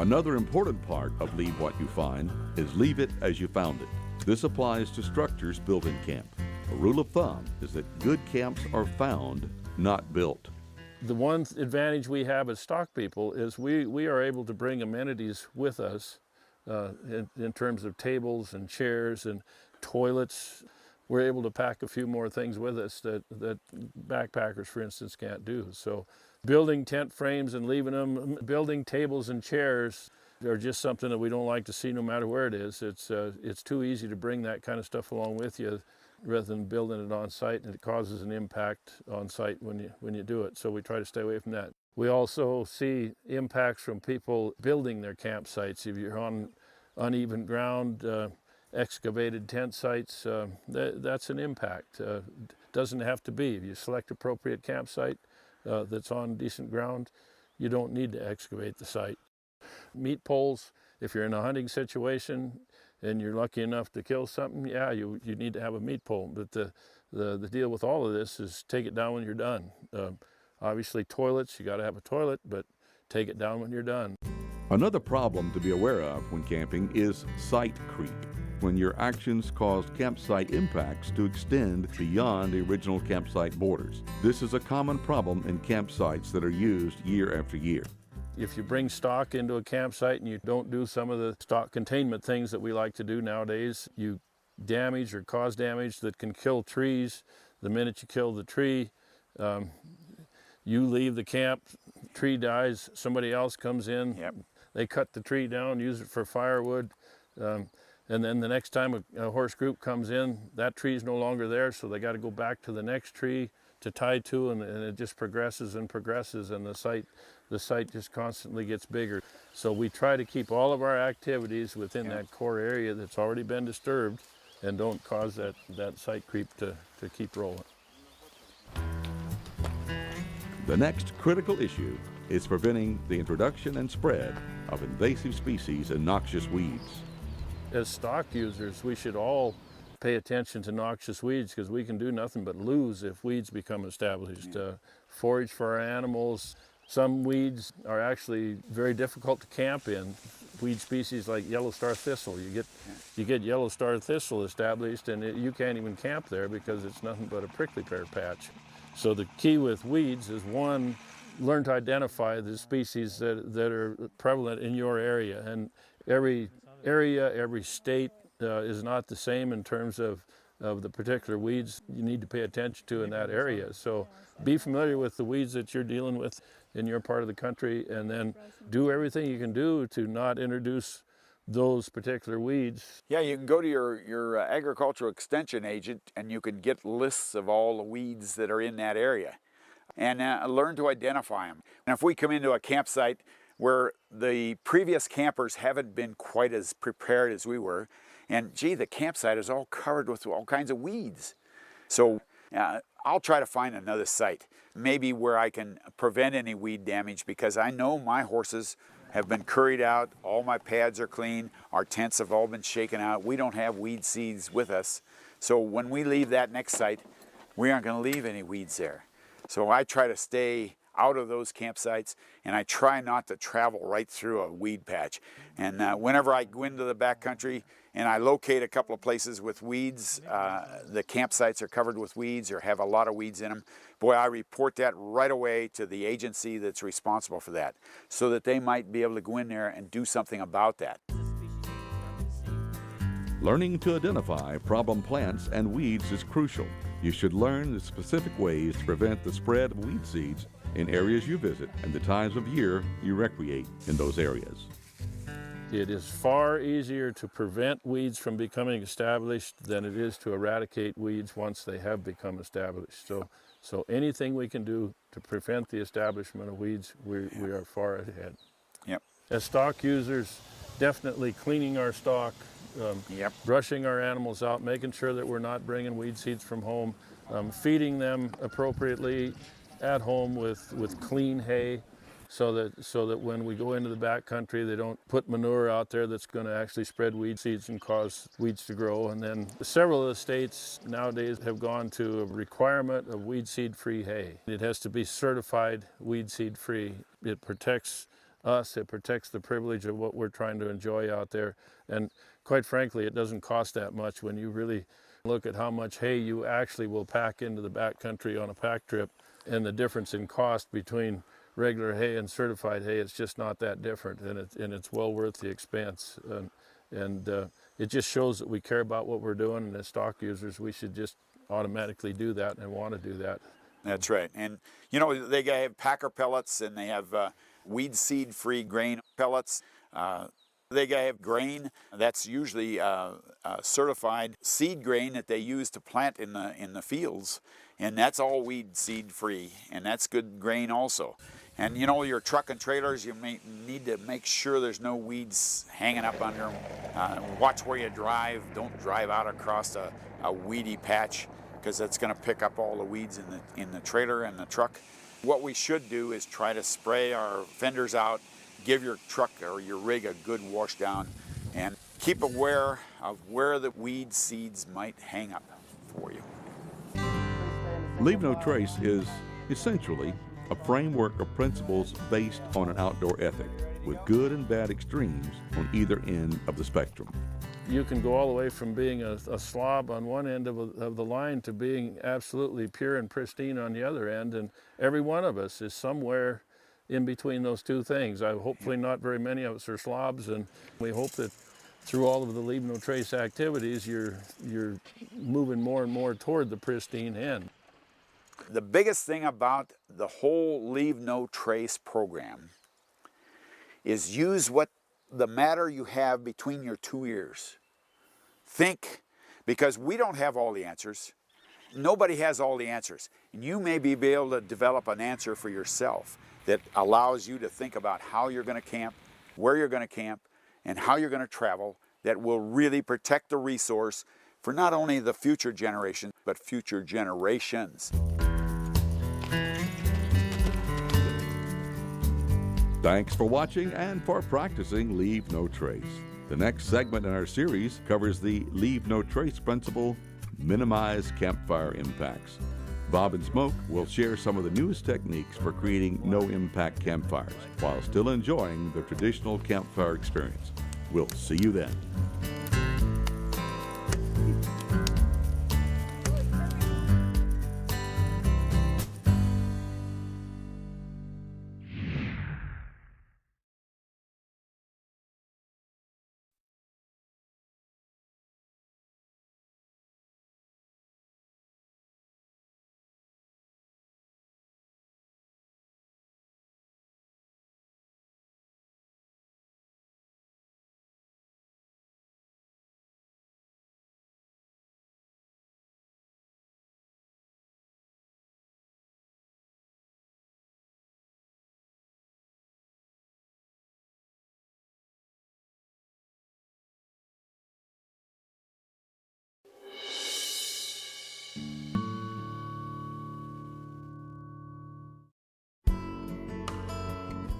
Another important part of Leave What You Find is leave it as you found it. This applies to structures built in camp. A rule of thumb is that good camps are found, not built. The one advantage we have as stock people is we are able to bring amenities with us in terms of tables and chairs and toilets. We're able to pack a few more things with us that backpackers, for instance, can't do. So building tent frames and leaving them, building tables and chairs are just something that we don't like to see no matter where it is. It's too easy to bring that kind of stuff along with you rather than building it on site, and it causes an impact on site when you do it. So we try to stay away from that. We also see impacts from people building their campsites. If you're on uneven ground, excavated tent sites, that's an impact. Doesn't have to be. If you select appropriate campsite that's on decent ground, you don't need to excavate the site. Meat poles, if you're in a hunting situation and you're lucky enough to kill something, yeah, you need to have a meat pole. But the deal with all of this is take it down when you're done. Obviously toilets, you got to have a toilet, but take it down when you're done. Another problem to be aware of when camping is site creep, when your actions cause campsite impacts to extend beyond the original campsite borders. This is a common problem in campsites that are used year after year. If you bring stock into a campsite and you don't do some of the stock containment things that we like to do nowadays, you damage or cause damage that can kill trees. The minute you kill the tree, you leave the camp, tree dies, somebody else comes in, Yep. They cut the tree down, use it for firewood, and then the next time a horse group comes in, that tree's no longer there, so they got to go back to the next tree to tie to, and it just progresses and progresses, and the site just constantly gets bigger. So we try to keep all of our activities within that core area that's already been disturbed, and don't cause that site creep to keep rolling. The next critical issue is preventing the introduction and spread of invasive species and noxious weeds. As stock users, we should all pay attention to noxious weeds, because we can do nothing but lose if weeds become established. Forage for our animals. Some weeds are actually very difficult to camp in. Weed species like yellow star thistle. You get yellow star thistle established, and you can't even camp there because it's nothing but a prickly pear patch. So the key with weeds is, one, learn to identify the species that are prevalent in your area. And every area, every state is not the same in terms of of the particular weeds you need to pay attention to in that area. So be familiar with the weeds that you're dealing with in your part of the country, and then do everything you can do to not introduce those particular weeds. Yeah, you can go to your agricultural extension agent and you can get lists of all the weeds that are in that area and learn to identify them. And if we come into a campsite where the previous campers haven't been quite as prepared as we were, and gee, the campsite is all covered with all kinds of weeds. So I'll try to find another site, maybe where I can prevent any weed damage, because I know my horses have been curried out, all my pads are clean, our tents have all been shaken out, we don't have weed seeds with us. So when we leave that next site, we aren't going to leave any weeds there. So I try to stay out of those campsites, and I try not to travel right through a weed patch. And whenever I go into the backcountry and I locate a couple of places with weeds, the campsites are covered with weeds or have a lot of weeds in them, boy, I report that right away to the agency that's responsible for that, so that they might be able to go in there and do something about that. Learning to identify problem plants and weeds is crucial. You should learn the specific ways to prevent the spread of weed seeds in areas you visit and the times of year you recreate in those areas. It is far easier to prevent weeds from becoming established than it is to eradicate weeds once they have become established. So anything we can do to prevent the establishment of weeds, we are far ahead. Yep. As stock users, definitely cleaning our stock, brushing our animals out, making sure that we're not bringing weed seeds from home, feeding them appropriately at home with clean hay, so that when we go into the back country, they don't put manure out there that's going to actually spread weed seeds and cause weeds to grow. And then several of the states nowadays have gone to a requirement of weed seed free hay. It has to be certified weed seed free. It protects us, it protects the privilege of what we're trying to enjoy out there. And quite frankly, it doesn't cost that much when you really look at how much hay you actually will pack into the back country on a pack trip, and the difference in cost between regular hay and certified hay. It's just not that different, and it's well worth the expense. And it just shows that we care about what we're doing, and as stock users, we should just automatically do that and want to do that. That's right. And you know, they have packer pellets, and they have weed seed free grain pellets. They have grain that's usually certified seed grain that they use to plant in the fields, and that's all weed seed free, and that's good grain also. And you know, your truck and trailers, you may need to make sure there's no weeds hanging up under them. Watch where you drive. Don't drive out across a weedy patch, because that's going to pick up all the weeds in the trailer and the truck. What we should do is try to spray our fenders out, give your truck or your rig a good wash down, and keep aware of where the weed seeds might hang up for you. Leave No Trace is essentially a framework of principles based on an outdoor ethic, with good and bad extremes on either end of the spectrum. You can go all the way from being a slob on one end of the line to being absolutely pure and pristine on the other end, and every one of us is somewhere in between those two things. Hopefully not very many of us are slobs, and we hope that through all of the Leave No Trace activities, you're moving more and more toward the pristine end. The biggest thing about the whole Leave No Trace program is use the matter you have between your two ears. Think, because we don't have all the answers. Nobody has all the answers. And you may be able to develop an answer for yourself that allows you to think about how you're going to camp, where you're going to camp, and how you're going to travel, that will really protect the resource for not only the future generation, but future generations. Thanks for watching and for practicing Leave No Trace. The next segment in our series covers the Leave No Trace principle, minimize campfire impacts. Bob and Smoke will share some of the newest techniques for creating no-impact campfires while still enjoying the traditional campfire experience. We'll see you then.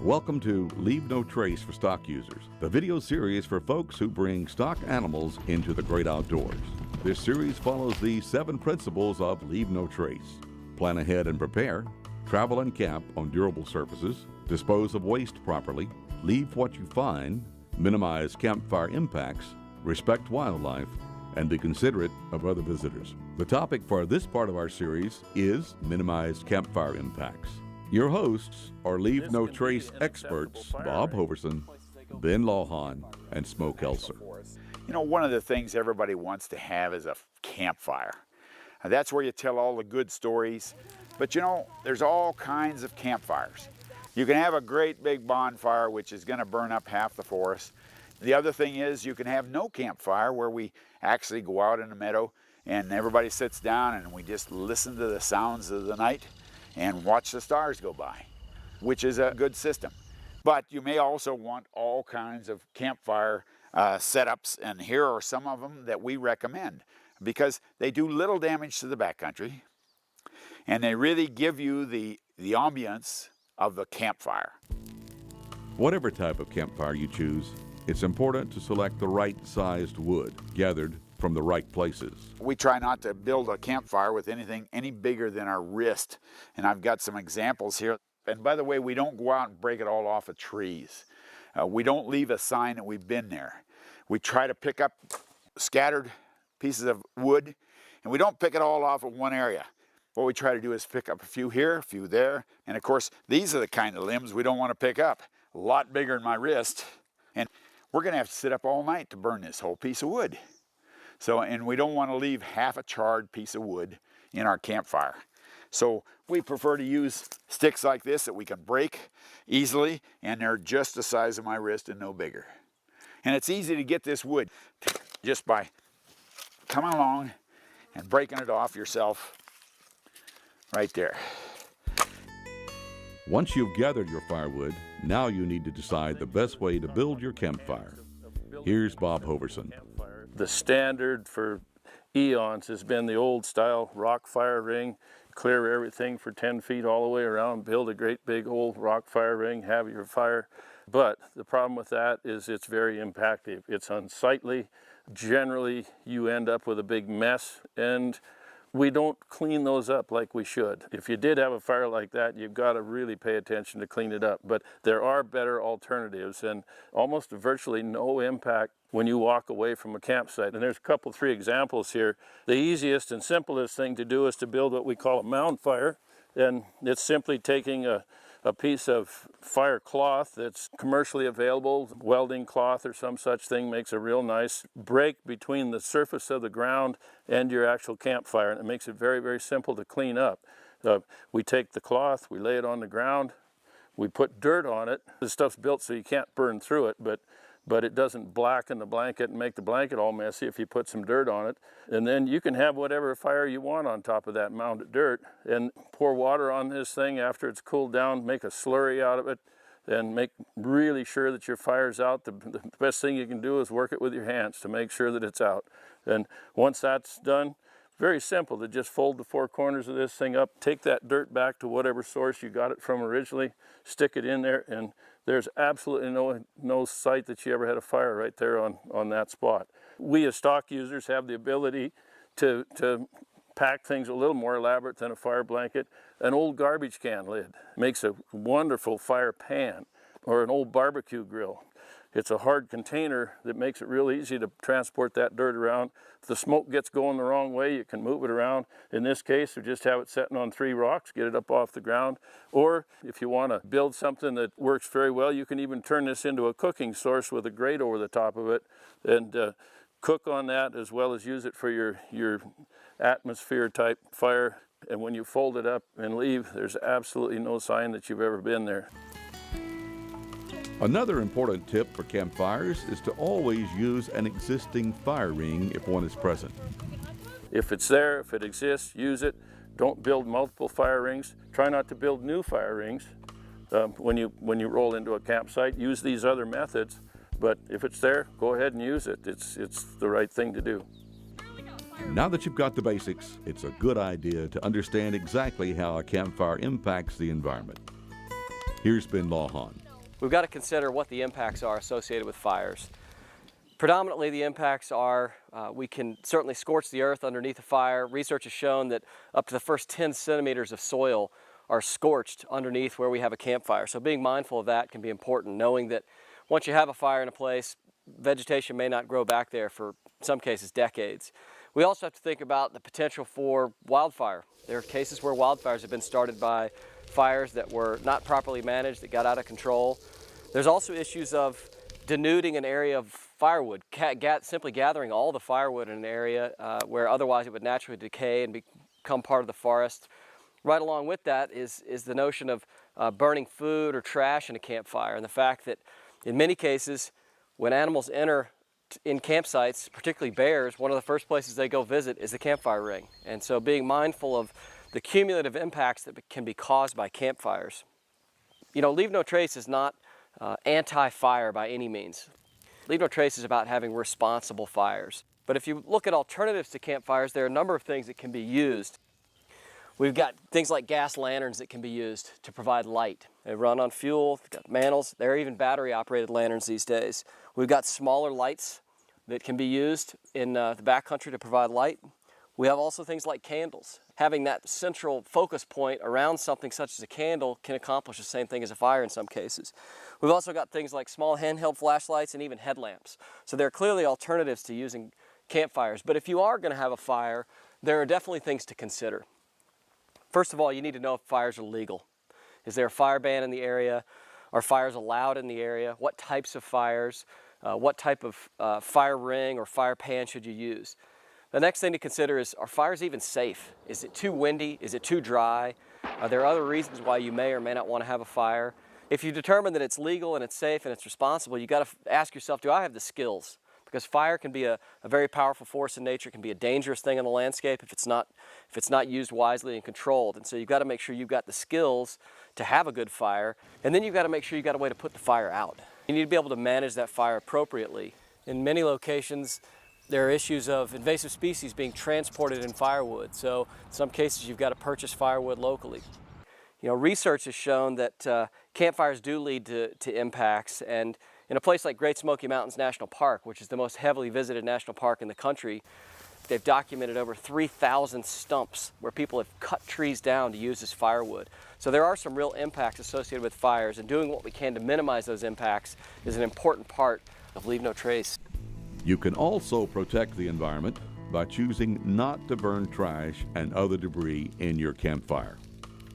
Welcome to Leave No Trace for Stock Users, the video series for folks who bring stock animals into the great outdoors. This series follows the 7 principles of Leave No Trace. Plan ahead and prepare, travel and camp on durable surfaces, dispose of waste properly, leave what you find, minimize campfire impacts, respect wildlife, and be considerate of other visitors. The topic for this part of our series is minimize campfire impacts. Your hosts are Leave No Trace experts Bob Hoverson, Ben Lawhon, and Smoke Elser. You know, one of the things everybody wants to have is a campfire. Now, that's where you tell all the good stories. But you know, there's all kinds of campfires. You can have a great big bonfire, which is going to burn up half the forest. The other thing is you can have no campfire, where we actually go out in the meadow and everybody sits down and we just listen to the sounds of the night and watch the stars go by, which is a good system. But you may also want all kinds of campfire setups, and here are some of them that we recommend because they do little damage to the backcountry and they really give you the ambience of the campfire. Whatever type of campfire you choose, it's important to select the right sized wood gathered from the right places. We try not to build a campfire with anything any bigger than our wrist, and I've got some examples here. And by the way, we don't go out and break it all off of trees. We don't leave a sign that we've been there. We try to pick up scattered pieces of wood, and we don't pick it all off of one area. What we try to do is pick up a few here, a few there, and of course, these are the kind of limbs we don't want to pick up. A lot bigger than my wrist, and we're going to have to sit up all night to burn this whole piece of wood. So, and we don't want to leave half a charred piece of wood in our campfire. So we prefer to use sticks like this that we can break easily, and they're just the size of my wrist and no bigger. And it's easy to get this wood just by coming along and breaking it off yourself right there. Once you've gathered your firewood, now you need to decide the best way to build your campfire. Here's Bob Hoverson. The standard for eons has been the old style rock fire ring. Clear everything for 10 feet all the way around, build a great big old rock fire ring, have your fire. But the problem with that is it's very impactful. It's unsightly. Generally, you end up with a big mess, and we don't clean those up like we should. If you did have a fire like that, you've got to really pay attention to clean it up. But there are better alternatives, and almost virtually no impact when you walk away from a campsite. And there's a couple, 3 examples here. The easiest and simplest thing to do is to build what we call a mound fire. And it's simply taking a piece of fire cloth that's commercially available, welding cloth or some such thing, makes a real nice break between the surface of the ground and your actual campfire, and it makes it very, very simple to clean up. We take the cloth, we lay it on the ground, we put dirt on it. The stuff's built so you can't burn through it, but it doesn't blacken the blanket and make the blanket all messy if you put some dirt on it. And then you can have whatever fire you want on top of that mound of dirt, and pour water on this thing after it's cooled down, make a slurry out of it, and make really sure that your fire's out. The best thing you can do is work it with your hands to make sure that it's out. And once that's done, very simple to just fold the 4 corners of this thing up, take that dirt back to whatever source you got it from originally, stick it in there, and there's absolutely no sight that you ever had a fire right there on that spot. We as stock users have the ability to pack things a little more elaborate than a fire blanket. An old garbage can lid makes a wonderful fire pan, or an old barbecue grill. It's a hard container that makes it real easy to transport that dirt around. If the smoke gets going the wrong way, you can move it around. In this case, we just have it sitting on 3 rocks, get it up off the ground. Or if you want to build something that works very well, you can even turn this into a cooking source with a grate over the top of it and cook on that, as well as use it for your atmosphere type fire. And when you fold it up and leave, there's absolutely no sign that you've ever been there. Another important tip for campfires is to always use an existing fire ring if one is present. If it's there, if it exists, use it. Don't build multiple fire rings. Try not to build new fire rings when you roll into a campsite. Use these other methods, but if it's there, go ahead and use it. It's the right thing to do. Now that you've got the basics, it's a good idea to understand exactly how a campfire impacts the environment. Here's Ben Lawhon. we've got to consider what the impacts are associated with fires. Predominantly, the impacts are we can certainly scorch the earth underneath a fire. Research has shown that up to the first 10 centimeters of soil are scorched underneath where we have a campfire. So being mindful of that can be important, knowing that once you have a fire in a place, vegetation may not grow back there for, in some cases, decades. We also have to think about the potential for wildfire. There are cases where wildfires have been started by fires that were not properly managed, that got out of control. There's also issues of denuding an area of firewood, simply gathering all the firewood in an area where otherwise it would naturally decay and become part of the forest. Right along with that is the notion of burning food or trash in a campfire, and the fact that in many cases when animals enter in campsites, particularly bears, one of the first places they go visit is the campfire ring. And so being mindful of the cumulative impacts that can be caused by campfires. You know, Leave No Trace is not anti-fire by any means. Leave No Trace is about having responsible fires. But if you look at alternatives to campfires, there are a number of things that can be used. We've got things like gas lanterns that can be used to provide light. They run on fuel, they've got mantles, there are even battery-operated lanterns these days. We've got smaller lights that can be used in the backcountry to provide light. We have also things like candles. Having that central focus point around something such as a candle can accomplish the same thing as a fire in some cases. We've also got things like small handheld flashlights and even headlamps. So there are clearly alternatives to using campfires. But if you are going to have a fire, there are definitely things to consider. First of all, you need to know if fires are legal. Is there a fire ban in the area? Are fires allowed in the area? What types of fires? What type of fire ring or fire pan should you use? The next thing to consider is, are fires even safe? Is it too windy? Is it too dry? Are there other reasons why you may or may not want to have a fire? If you determine that it's legal and it's safe and it's responsible, you got to ask yourself, do I have the skills? Because fire can be a very powerful force in nature, can be a dangerous thing in the landscape if it's not used wisely and controlled. And so you've got to make sure you've got the skills to have a good fire, and then you've got to make sure you've got a way to put the fire out. You need to be able to manage that fire appropriately. In many locations, there are issues of invasive species being transported in firewood. So in some cases, you've got to purchase firewood locally. You know, research has shown that campfires do lead to impacts, and in a place like Great Smoky Mountains National Park, which is the most heavily visited national park in the country, they've documented over 3,000 stumps where people have cut trees down to use as firewood. So there are some real impacts associated with fires, and doing what we can to minimize those impacts is an important part of Leave No Trace. You can also protect the environment by choosing not to burn trash and other debris in your campfire.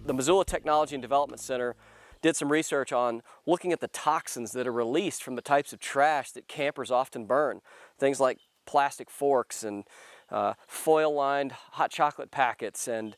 The Missoula Technology and Development Center did some research on looking at the toxins that are released from the types of trash that campers often burn. Things like plastic forks and foil-lined hot chocolate packets and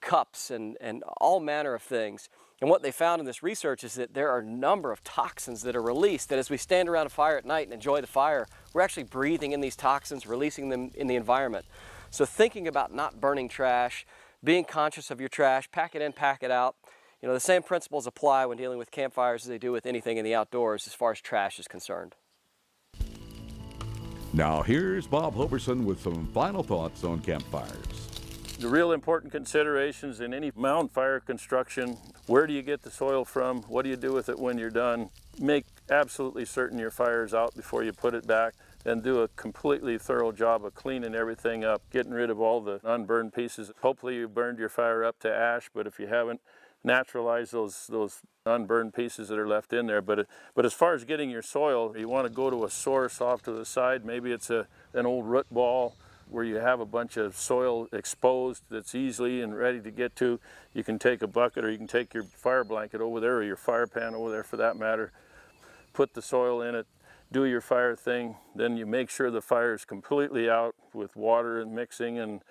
cups and all manner of things. And what they found in this research is that there are a number of toxins that are released, that as we stand around a fire at night and enjoy the fire, we're actually breathing in these toxins, releasing them in the environment. So thinking about not burning trash, being conscious of your trash, pack it in, pack it out. You know, the same principles apply when dealing with campfires as they do with anything in the outdoors as far as trash is concerned. Now here's Bob Hoverson with some final thoughts on campfires. The real important considerations in any mound fire construction: where do you get the soil from? What do you do with it when you're done? Make absolutely certain your fire's out before you put it back, and do a completely thorough job of cleaning everything up, getting rid of all the unburned pieces. Hopefully you burned your fire up to ash, but if you haven't, naturalize those unburned pieces that are left in there. But as far as getting your soil, you want to go to a source off to the side. Maybe it's an old root ball where you have a bunch of soil exposed that's easily and ready to get to. You can take a bucket, or you can take your fire blanket over there, or your fire pan over there for that matter. Put the soil in it, do your fire thing, then you make sure the fire is completely out with water and mixing, and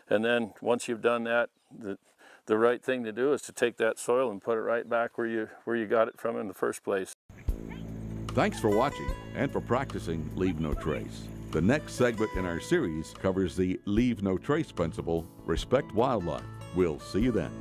then once you've done that, the right thing to do is to take that soil and put it right back where you got it from in the first place. Thanks for watching and for practicing Leave No Trace. The next segment in our series covers the Leave No Trace principle, respect wildlife. We'll see you then.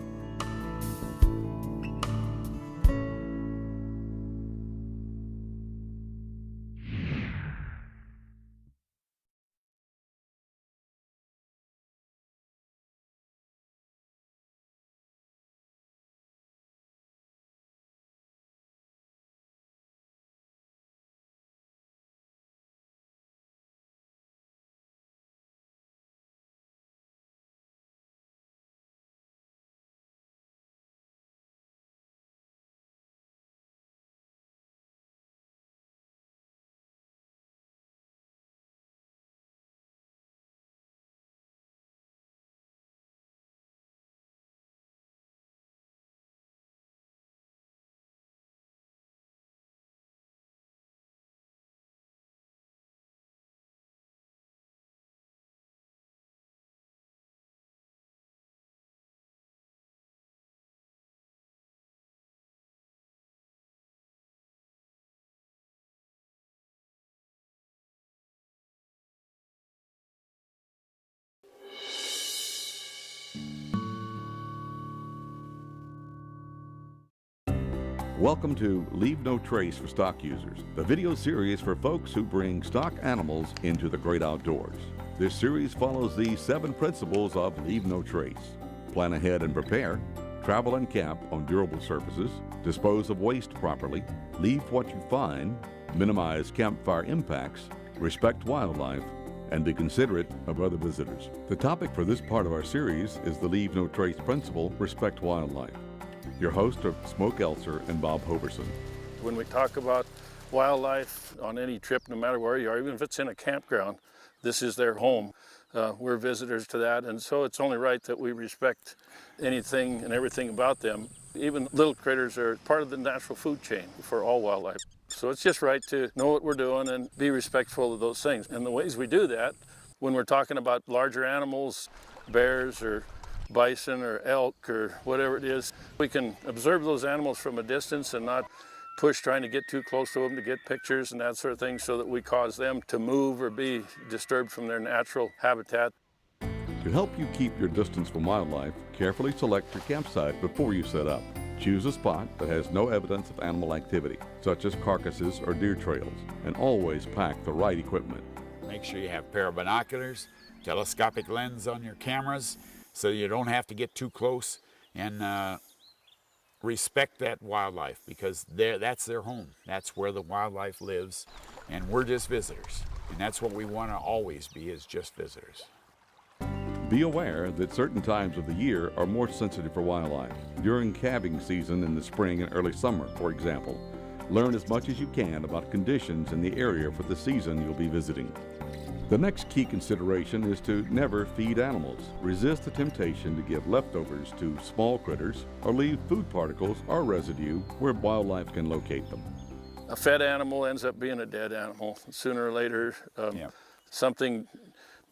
Welcome to Leave No Trace for Stock Users, the video series for folks who bring stock animals into the great outdoors. This series follows the 7 principles of Leave No Trace. Plan ahead and prepare, travel and camp on durable surfaces, dispose of waste properly, leave what you find, minimize campfire impacts, respect wildlife, and be considerate of other visitors. The topic for this part of our series is the Leave No Trace principle, respect wildlife. Your hosts are Smoke Elser and Bob Hoverson. When we talk about wildlife on any trip, no matter where you are, even if it's in a campground, this is their home. We're visitors to that, and so it's only right that we respect anything and everything about them. Even little critters are part of the natural food chain for all wildlife. So it's just right to know what we're doing and be respectful of those things. And the ways we do that, when we're talking about larger animals, bears or bison or elk or whatever it is, we can observe those animals from a distance and not push trying to get too close to them to get pictures and that sort of thing, so that we cause them to move or be disturbed from their natural habitat. To help you keep your distance from wildlife, carefully select your campsite before you set up. Choose a spot that has no evidence of animal activity, such as carcasses or deer trails, and always pack the right equipment. Make sure you have a pair of binoculars, telescopic lens on your cameras, so you don't have to get too close, and respect that wildlife, because that's their home. That's where the wildlife lives, and we're just visitors. And that's what we want to always be, is just visitors. Be aware that certain times of the year are more sensitive for wildlife. During calving season in the spring and early summer, for example, learn as much as you can about conditions in the area for the season you'll be visiting. The next key consideration is to never feed animals. Resist the temptation to give leftovers to small critters or leave food particles or residue where wildlife can locate them. A fed animal ends up being a dead animal. Sooner or later, something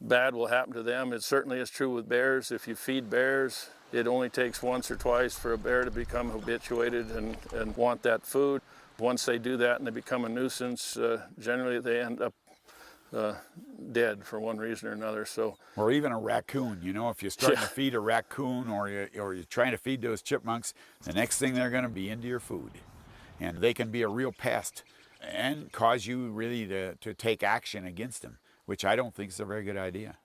bad will happen to them. It certainly is true with bears. If you feed bears, it only takes once or twice for a bear to become habituated and want that food. Once they do that and they become a nuisance, generally they end up dead for one reason or another. Or even a raccoon, you know, if you're starting to feed a raccoon or you're trying to feed those chipmunks, the next thing they're going to be into your food. And they can be a real pest and cause you really to take action against them, which I don't think is a very good idea.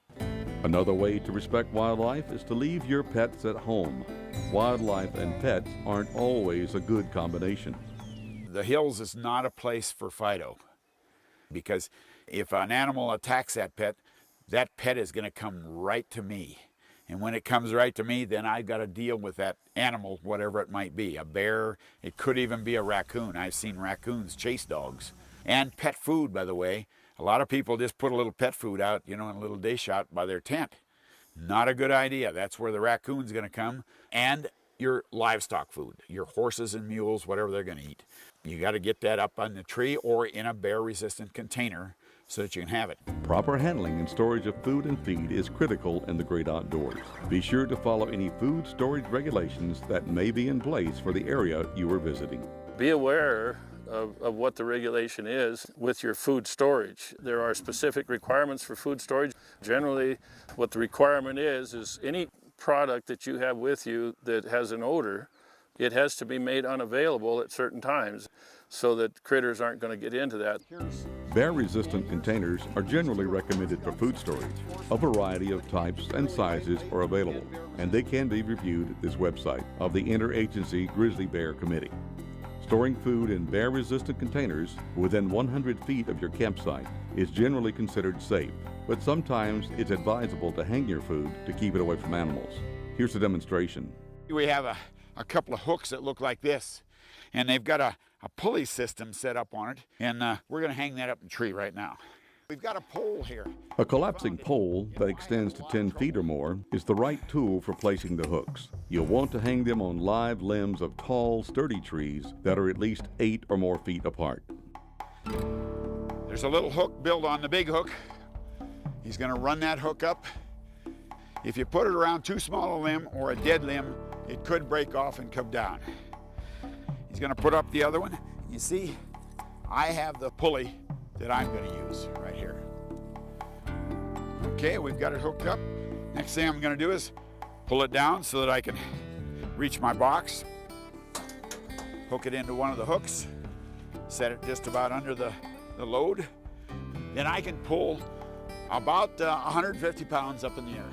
Another way to respect wildlife is to leave your pets at home. Wildlife and pets aren't always a good combination. The hills is not a place for Fido, because if an animal attacks that pet is going to come right to me. And when it comes right to me, then I've got to deal with that animal, whatever it might be. A bear, it could even be a raccoon. I've seen raccoons chase dogs. And pet food, by the way. A lot of people just put a little pet food out, you know, in a little dish out by their tent. Not a good idea. That's where the raccoon's going to come. And your livestock food, your horses and mules, whatever they're going to eat. You got to get that up on the tree or in a bear-resistant container so that you can have it. Proper handling and storage of food and feed is critical in the great outdoors. Be sure to follow any food storage regulations that may be in place for the area you are visiting. Be aware of what the regulation is with your food storage. There are specific requirements for food storage. Generally, what the requirement is any product that you have with you that has an odor, it has to be made unavailable at certain times so that critters aren't going to get into that. Bear-resistant containers are generally recommended for food storage. A variety of types and sizes are available, and they can be reviewed at this website of the Interagency Grizzly Bear Committee. Storing food in bear-resistant containers within 100 feet of your campsite is generally considered safe, but sometimes it's advisable to hang your food to keep it away from animals. Here's a demonstration. We have a couple of hooks that look like this, and they've got a pulley system set up on it, and we're going to hang that up in the tree right now. We've got a pole here. A collapsing pole that extends to 10 feet or more is the right tool for placing the hooks. You'll want to hang them on live limbs of tall, sturdy trees that are at least 8 or more feet apart. There's a little hook built on the big hook. He's going to run that hook up. If you put it around too small a limb or a dead limb, it could break off and come down. He's going to put up the other one. You see, I have the pulley that I'm going to use right here. Okay, we've got it hooked up. Next thing I'm going to do is pull it down so that I can reach my box. hook it into one of the hooks, set it just about under the load. Then I can pull about 150 pounds up in the air.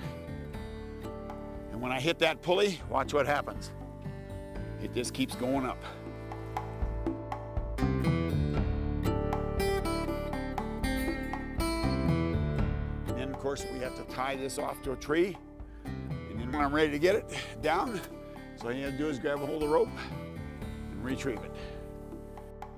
And when I hit that pulley, watch what happens. It just keeps going up. And then of course we have to tie this off to a tree. And then when I'm ready to get it down, so all you have to do is grab a hold of the rope and retrieve it.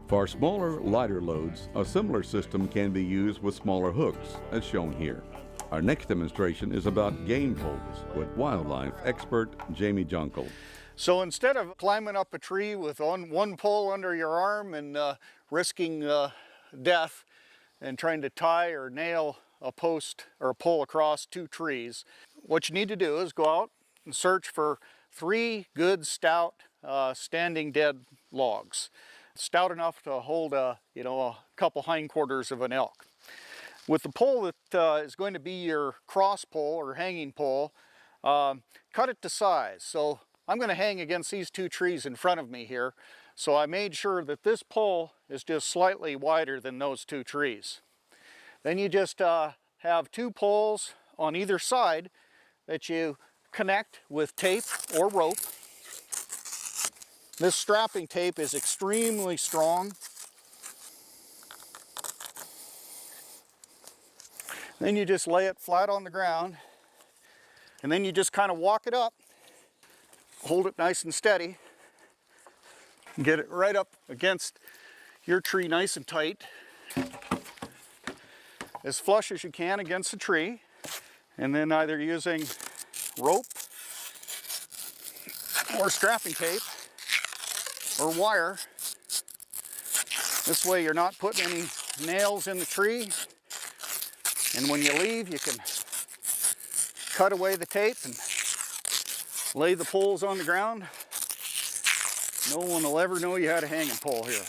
For smaller, lighter loads, a similar system can be used with smaller hooks, as shown here. Our next demonstration is about game poles with wildlife expert Jamie Junkel. So instead of climbing up a tree with one pole under your arm and risking death and trying to tie or nail a post or a pole across two trees, what you need to do is go out and search for 3 good stout standing dead logs. Stout enough to hold a couple hindquarters of an elk. With the pole that is going to be your cross pole or hanging pole, cut it to size. So I'm going to hang against these 2 trees in front of me here. So I made sure that this pole is just slightly wider than those 2 trees. Then you just have 2 poles on either side that you connect with tape or rope. This strapping tape is extremely strong. Then you just lay it flat on the ground, and then you just kind of walk it up, hold it nice and steady, and get it right up against your tree nice and tight, as flush as you can against the tree, and then either using rope or strapping tape or wire. This way you're not putting any nails in the tree. And when you leave, you can cut away the tape and lay the poles on the ground. No one will ever know you had a hanging pole here.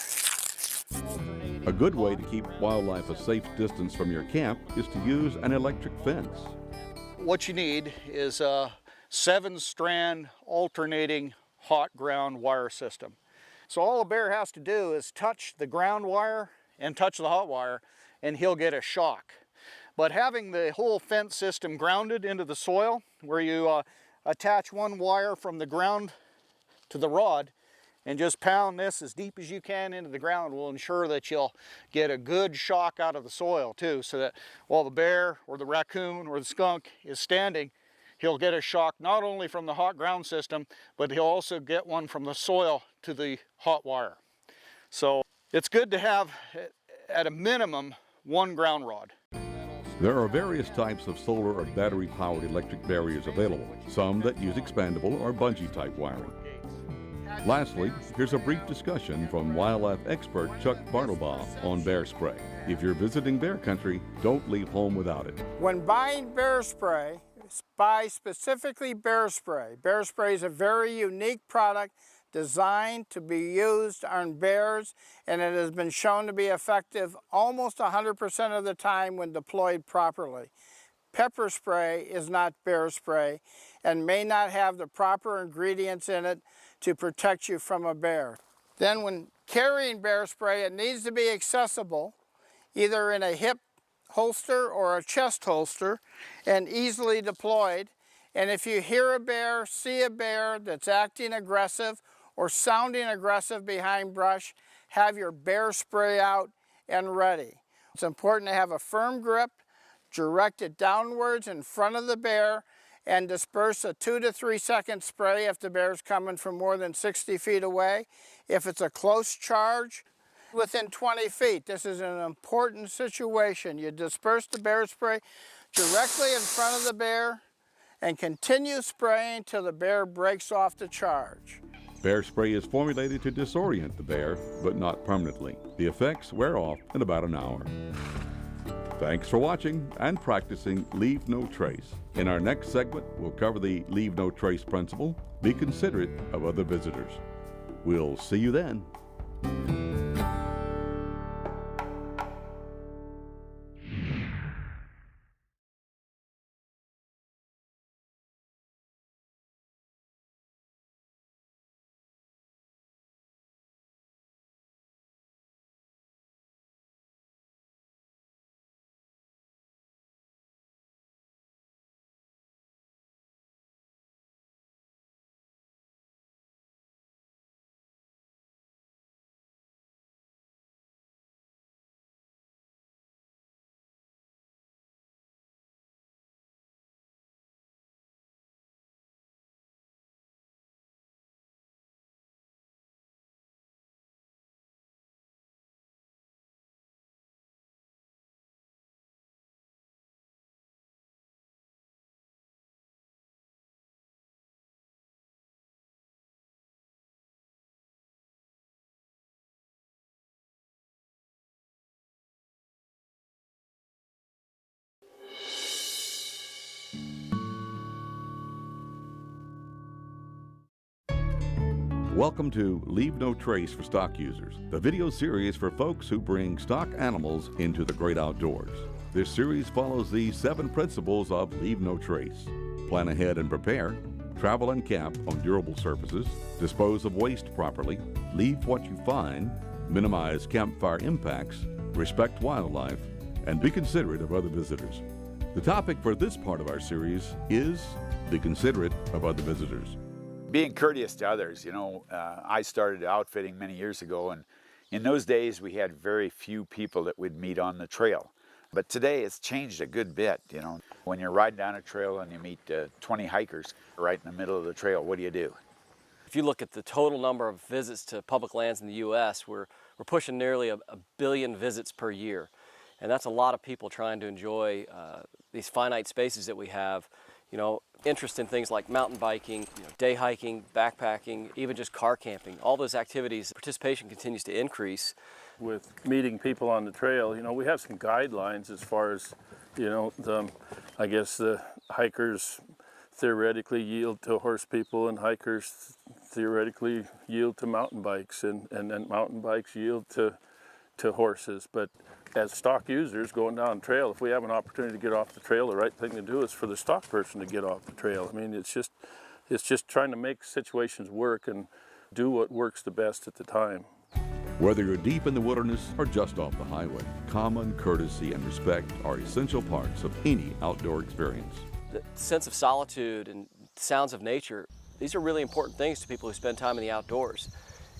A good way to keep wildlife a safe distance from your camp is to use an electric fence. What you need is a 7-strand alternating hot ground wire system. So all a bear has to do is touch the ground wire and touch the hot wire, and he'll get a shock. But having the whole fence system grounded into the soil, where you attach one wire from the ground to the rod and just pound this as deep as you can into the ground, will ensure that you'll get a good shock out of the soil too, so that while the bear or the raccoon or the skunk is standing, he'll get a shock not only from the hot ground system, but he'll also get one from the soil to the hot wire. So it's good to have, at a minimum, 1 ground rod. There are various types of solar or battery-powered electric barriers available, some that use expandable or bungee-type wiring. Lastly, here's a brief discussion from wildlife expert Chuck Bartlebaugh on bear spray. If you're visiting bear country, don't leave home without it. When buying bear spray, buy specifically bear spray. Bear spray is a very unique product designed to be used on bears, and it has been shown to be effective almost 100% of the time when deployed properly. Pepper spray is not bear spray and may not have the proper ingredients in it to protect you from a bear. Then when carrying bear spray, it needs to be accessible, either in a hip holster or a chest holster, and easily deployed. And if you hear a bear, see a bear that's acting aggressive or sounding aggressive behind brush, have your bear spray out and ready. It's important to have a firm grip, direct it downwards in front of the bear, and disperse a 2 to 3 second spray if the bear's coming from more than 60 feet away. If it's a close charge, within 20 feet. This is an important situation. You disperse the bear spray directly in front of the bear and continue spraying till the bear breaks off the charge. Bear spray is formulated to disorient the bear, but not permanently. The effects wear off in about an hour. Thanks for watching and practicing Leave No Trace. In our next segment, we'll cover the Leave No Trace principle. Be considerate of other visitors. We'll see you then. Welcome to Leave No Trace for Stock Users, the video series for folks who bring stock animals into the great outdoors. This series follows the 7 principles of Leave No Trace. Plan ahead and prepare, travel and camp on durable surfaces, dispose of waste properly, leave what you find, minimize campfire impacts, respect wildlife, and be considerate of other visitors. The topic for this part of our series is be considerate of other visitors. Being courteous to others. You know, I started outfitting many years ago, and in those days we had very few people that would meet on the trail. But today it's changed a good bit. You know, when you're riding down a trail and you meet 20 hikers right in the middle of the trail, what do you do? If you look at the total number of visits to public lands in the U.S., we're pushing nearly a billion visits per year. And that's a lot of people trying to enjoy these finite spaces that we have. You know, interest in things like mountain biking, day hiking, backpacking, even just car camping. All those activities, participation continues to increase. With meeting people on the trail, you know, we have some guidelines as far as, you know, I guess the hikers theoretically yield to horse people and hikers theoretically yield to mountain bikes and then mountain bikes yield to horses. But as stock users going down the trail, if we have an opportunity to get off the trail, the right thing to do is for the stock person to get off the trail. I mean, it's just trying to make situations work and do what works the best at the time. Whether you're deep in the wilderness or just off the highway, common courtesy and respect are essential parts of any outdoor experience. The sense of solitude and sounds of nature, these are really important things to people who spend time in the outdoors.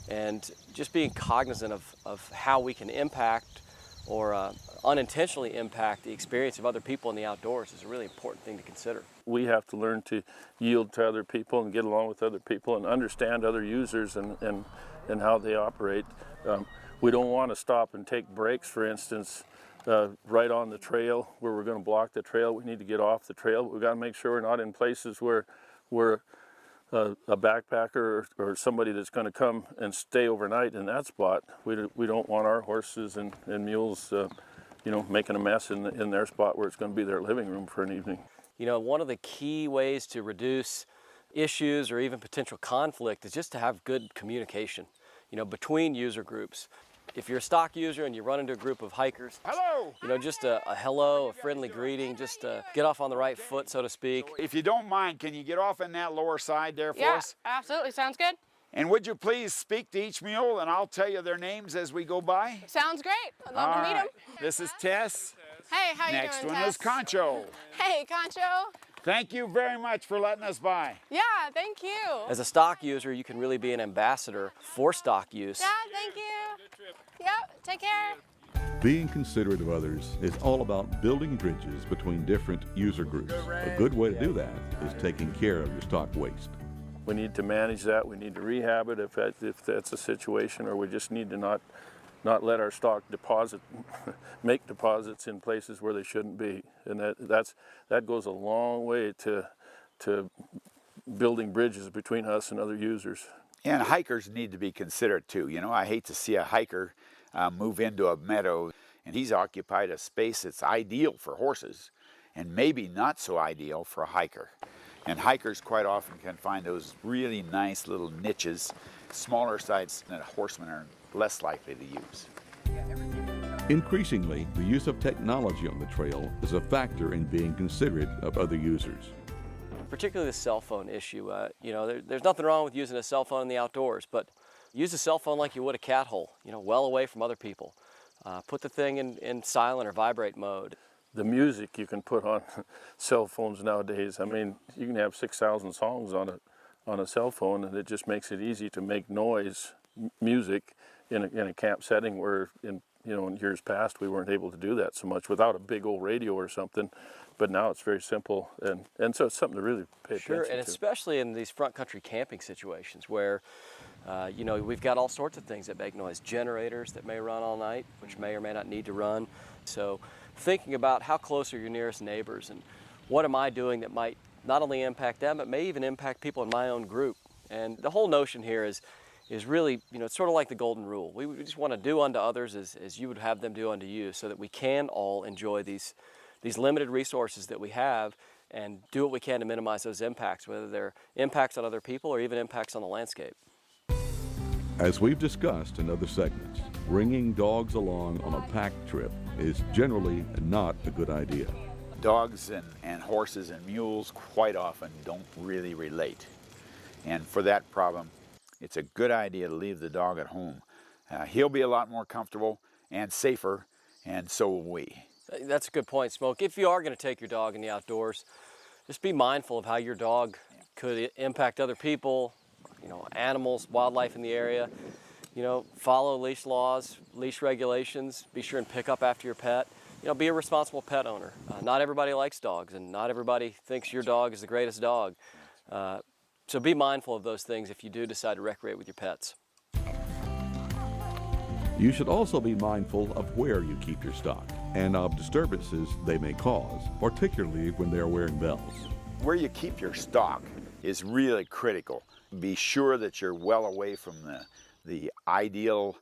And just being cognizant of how we can impact or unintentionally impact the experience of other people in the outdoors is a really important thing to consider. We have to learn to yield to other people and get along with other people and understand other users and how they operate. We don't want to stop and take breaks, for instance, right on the trail where we're going to block the trail. We need to get off the trail. We've got to make sure we're not in places where a backpacker or somebody that's going to come and stay overnight in that spot. We don't want our horses and mules, you know, making a mess in their spot where it's going to be their living room for an evening. You know, one of the key ways to reduce issues or even potential conflict is just to have good communication, you know, between user groups. If you're a stock user and you run into a group of hikers, Hello! you know, just a hello, a friendly greeting, just get off on the right foot, so to speak. If you don't mind, can you get off in that lower side there for us? Yeah, absolutely. Sounds good. And would you please speak to each mule, and I'll tell you their names as we go by? Sounds great. I'd love to meet them. This is Tess. Hey, how you Next doing, one Tess? is Concho. Hey, Concho. Thank you very much for letting us by. Yeah, thank you. As a stock user, you can really be an ambassador for stock use. Yeah, thank you. Yep, take care. Being considerate of others is all about building bridges between different user groups. A good way to do that is taking care of your stock waste. We need to manage that. We need to rehab it if that's a situation, or we just need to not let our stock make deposits in places where they shouldn't be. And that goes a long way to building bridges between us and other users. And hikers need to be considerate too. You know, I hate to see a hiker move into a meadow and he's occupied a space that's ideal for horses and maybe not so ideal for a hiker. And hikers quite often can find those really nice little niches, smaller sites that horsemen are less likely to use. Increasingly, the use of technology on the trail is a factor in being considerate of other users. Particularly the cell phone issue. You know, there's nothing wrong with using a cell phone in the outdoors, but use a cell phone like you would a cat hole, you know, well away from other people. Put the thing in silent or vibrate mode. The music you can put on cell phones nowadays, I mean, you can have 6,000 songs on a cell phone, and it just makes it easy to make noise, music in a camp setting where in years past we weren't able to do that so much without a big old radio or something. But now it's very simple, and so it's something to really pay attention to. Sure, and especially in these front country camping situations where, you know, we've got all sorts of things that make noise. Generators that may run all night, which may or may not need to run. So thinking about how close are your nearest neighbors and what am I doing that might not only impact them, but may even impact people in my own group. And the whole notion here is really, you know, it's sort of like the golden rule. We just want to do unto others as you would have them do unto you, so that we can all enjoy these limited resources that we have and do what we can to minimize those impacts, whether they're impacts on other people or even impacts on the landscape. As we've discussed in other segments, bringing dogs along on a pack trip is generally not a good idea. Dogs and horses and mules quite often don't really relate. And for that problem, it's a good idea to leave the dog at home. He'll be a lot more comfortable and safer, and so will we. That's a good point, Smoke. If you are going to take your dog in the outdoors, just be mindful of how your dog could impact other people, animals, wildlife in the area. Follow leash laws, leash regulations. Be sure and pick up after your pet. Be a responsible pet owner. Not everybody likes dogs, and not everybody thinks your dog is the greatest dog. So be mindful of those things if you do decide to recreate with your pets. You should also be mindful of where you keep your stock and of disturbances they may cause, particularly when they are wearing bells. Where you keep your stock is really critical. Be sure that you're well away from the ideal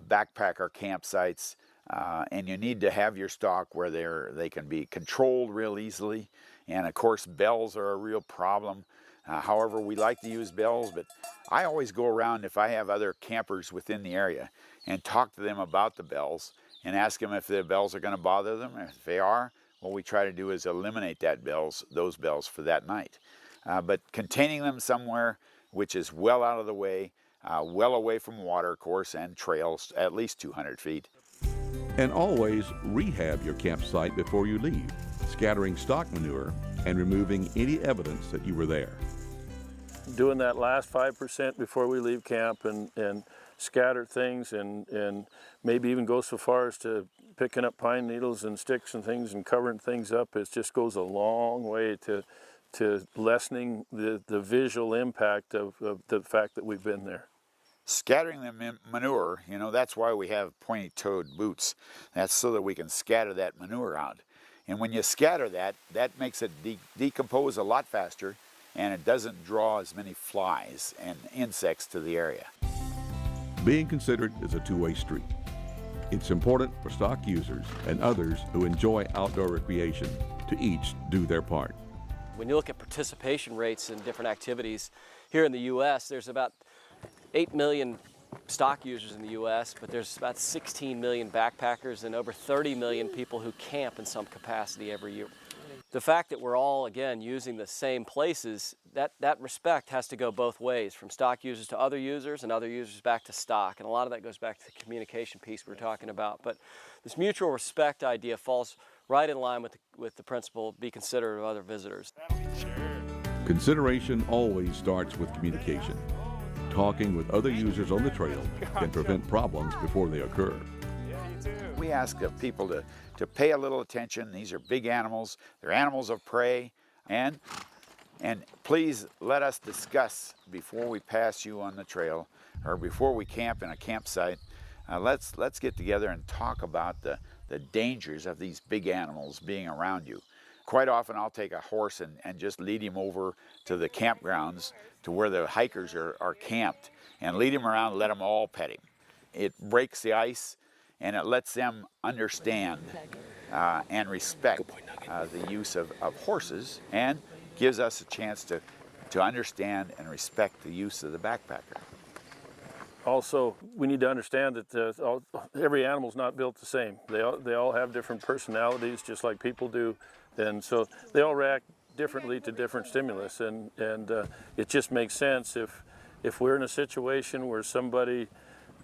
backpacker campsites, and you need to have your stock where they can be controlled real easily. And of course, bells are a real problem. However, we like to use bells, but I always go around if I have other campers within the area and talk to them about the bells and ask them if the bells are going to bother them. If they are, what we try to do is eliminate those bells for that night. But containing them somewhere which is well out of the way, well away from water course and trails, at least 200 feet. And always rehab your campsite before you leave, scattering stock manure and removing any evidence that you were there. Doing that last 5% before we leave camp and scatter things and maybe even go so far as to picking up pine needles and sticks and things and covering things up. It just goes a long way to lessening the visual impact of the fact that we've been there. Scattering the manure, that's why we have pointy-toed boots. That's so that we can scatter that manure out. And when you scatter that makes it decompose a lot faster, and it doesn't draw as many flies and insects to the area. Being considered is a two-way street. It's important for stock users and others who enjoy outdoor recreation to each do their part. When you look at participation rates in different activities, here in the U.S., there's about 8 million stock users in the U.S., but there's about 16 million backpackers and over 30 million people who camp in some capacity every year. The fact that we're all, again, using the same places, that respect has to go both ways, from stock users to other users and other users back to stock. And a lot of that goes back to the communication piece we're talking about. But this mutual respect idea falls right in line with the principle, be considerate of other visitors. Consideration always starts with communication. Talking with other users on the trail can prevent problems before they occur. We ask people to pay a little attention. These are big animals. They're animals of prey. And please let us discuss before we pass you on the trail or before we camp in a campsite. Let's get together and talk about the dangers of these big animals being around you. Quite often I'll take a horse and just lead him over to the campgrounds to where the hikers are camped and lead him around and let them all pet him. It breaks the ice and it lets them understand and respect the use of horses, and gives us a chance to understand and respect the use of the backpacker. Also, we need to understand that every animal's not built the same. They all have different personalities, just like people do, and so they all react differently to different stimulus. And it just makes sense if we're in a situation where somebody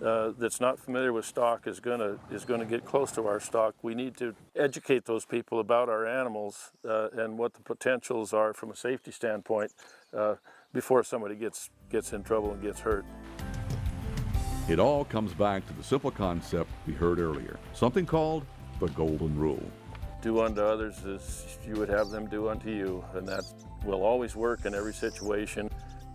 that's not familiar with stock is gonna get close to our stock, we need to educate those people about our animals and what the potentials are from a safety standpoint before somebody gets in trouble and gets hurt. It all comes back to the simple concept we heard earlier, something called the golden rule. Do unto others as you would have them do unto you, and that will always work in every situation.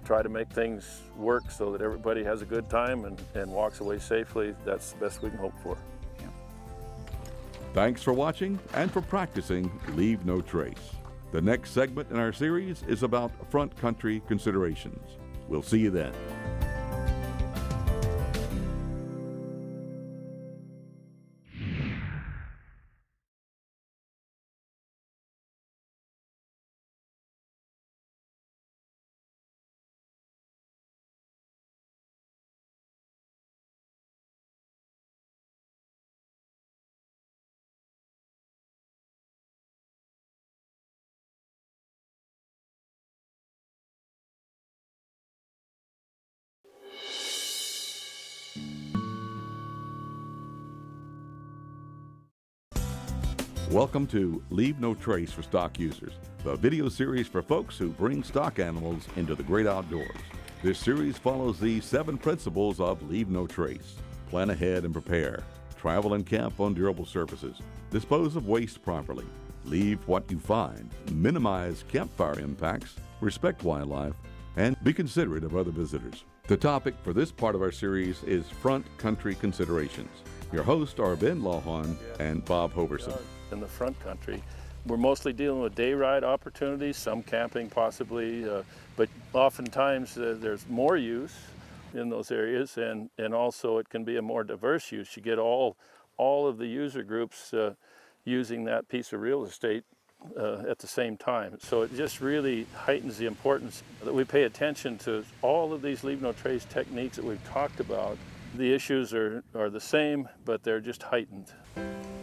Try to make things work so that everybody has a good time and walks away safely. That's the best we can hope for. Yeah. Thanks for watching and for practicing Leave No Trace. The next segment in our series is about front country considerations. We'll see you then. Welcome to Leave No Trace for Stock Users, the video series for folks who bring stock animals into the great outdoors. This series follows the 7 principles of Leave No Trace. Plan ahead and prepare. Travel and camp on durable surfaces. Dispose of waste properly. Leave what you find. Minimize campfire impacts. Respect wildlife. And be considerate of other visitors. The topic for this part of our series is front country considerations. Your hosts are Ben Lawhon and Bob Hoverson. In the front country, we're mostly dealing with day ride opportunities, some camping possibly, but oftentimes there's more use in those areas, and also it can be a more diverse use. You get all of the user groups using that piece of real estate at the same time. So it just really heightens the importance that we pay attention to all of these Leave No Trace techniques that we've talked about. The issues are the same, but they're just heightened.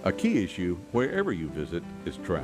A key issue wherever you visit is trash.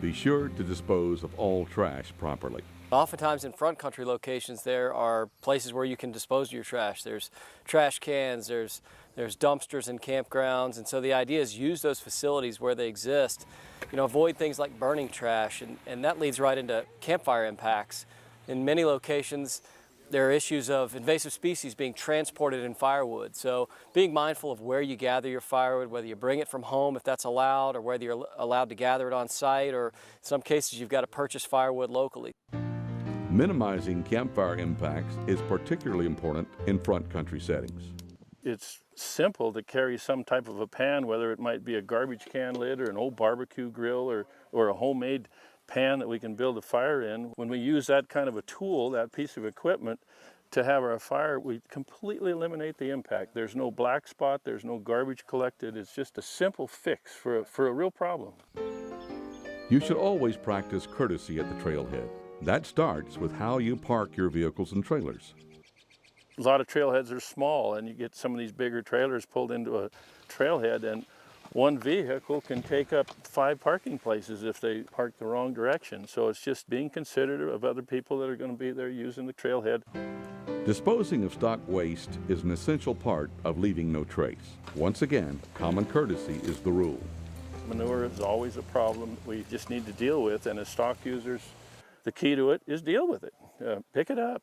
Be sure to dispose of all trash properly. Oftentimes in front country locations there are places where you can dispose of your trash. There's trash cans, there's dumpsters in campgrounds, and so the idea is use those facilities where they exist. Avoid things like burning trash, and that leads right into campfire impacts. In many locations there are issues of invasive species being transported in firewood. So being mindful of where you gather your firewood, whether you bring it from home if that's allowed, or whether you're allowed to gather it on site, or in some cases you've got to purchase firewood locally. Minimizing campfire impacts is particularly important in front country settings. It's simple to carry some type of a pan, whether it might be a garbage can lid or an old barbecue grill or a homemade pan that we can build a fire in. When we use that kind of a tool, that piece of equipment, to have our fire, we completely eliminate the impact. There's no black spot, there's no garbage collected. It's just a simple fix for a real problem. You should always practice courtesy at the trailhead. That starts with how you park your vehicles and trailers. A lot of trailheads are small, and you get some of these bigger trailers pulled into a trailhead, and one vehicle can take up 5 parking places if they park the wrong direction. So it's just being considerate of other people that are going to be there using the trailhead. Disposing of stock waste is an essential part of leaving no trace. Once again, common courtesy is the rule. Manure is always a problem we just need to deal with, and as stock users, the key to it is deal with it. Pick it up,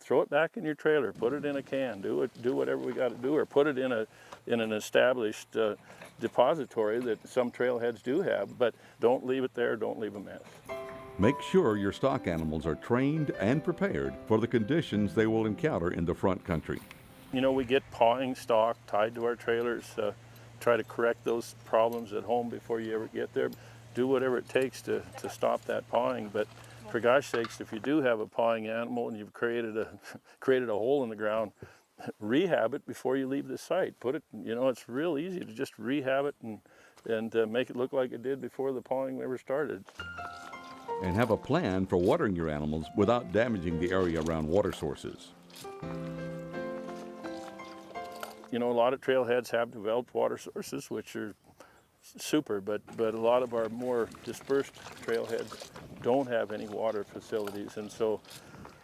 throw it back in your trailer, put it in a can, do whatever we got to do, or put it in an established depository that some trailheads do have, but don't leave it there, don't leave a mess. Make sure your stock animals are trained and prepared for the conditions they will encounter in the front country. We get pawing stock tied to our trailers, try to correct those problems at home before you ever get there. Do whatever it takes to stop that pawing, but for gosh sakes, if you do have a pawing animal and you've created a hole in the ground, rehab it before you leave the site. Put it, it's real easy to just rehab it and make it look like it did before the pawing ever started. And have a plan for watering your animals without damaging the area around water sources. A lot of trailheads have developed water sources, which are super, but a lot of our more dispersed trailheads don't have any water facilities, and so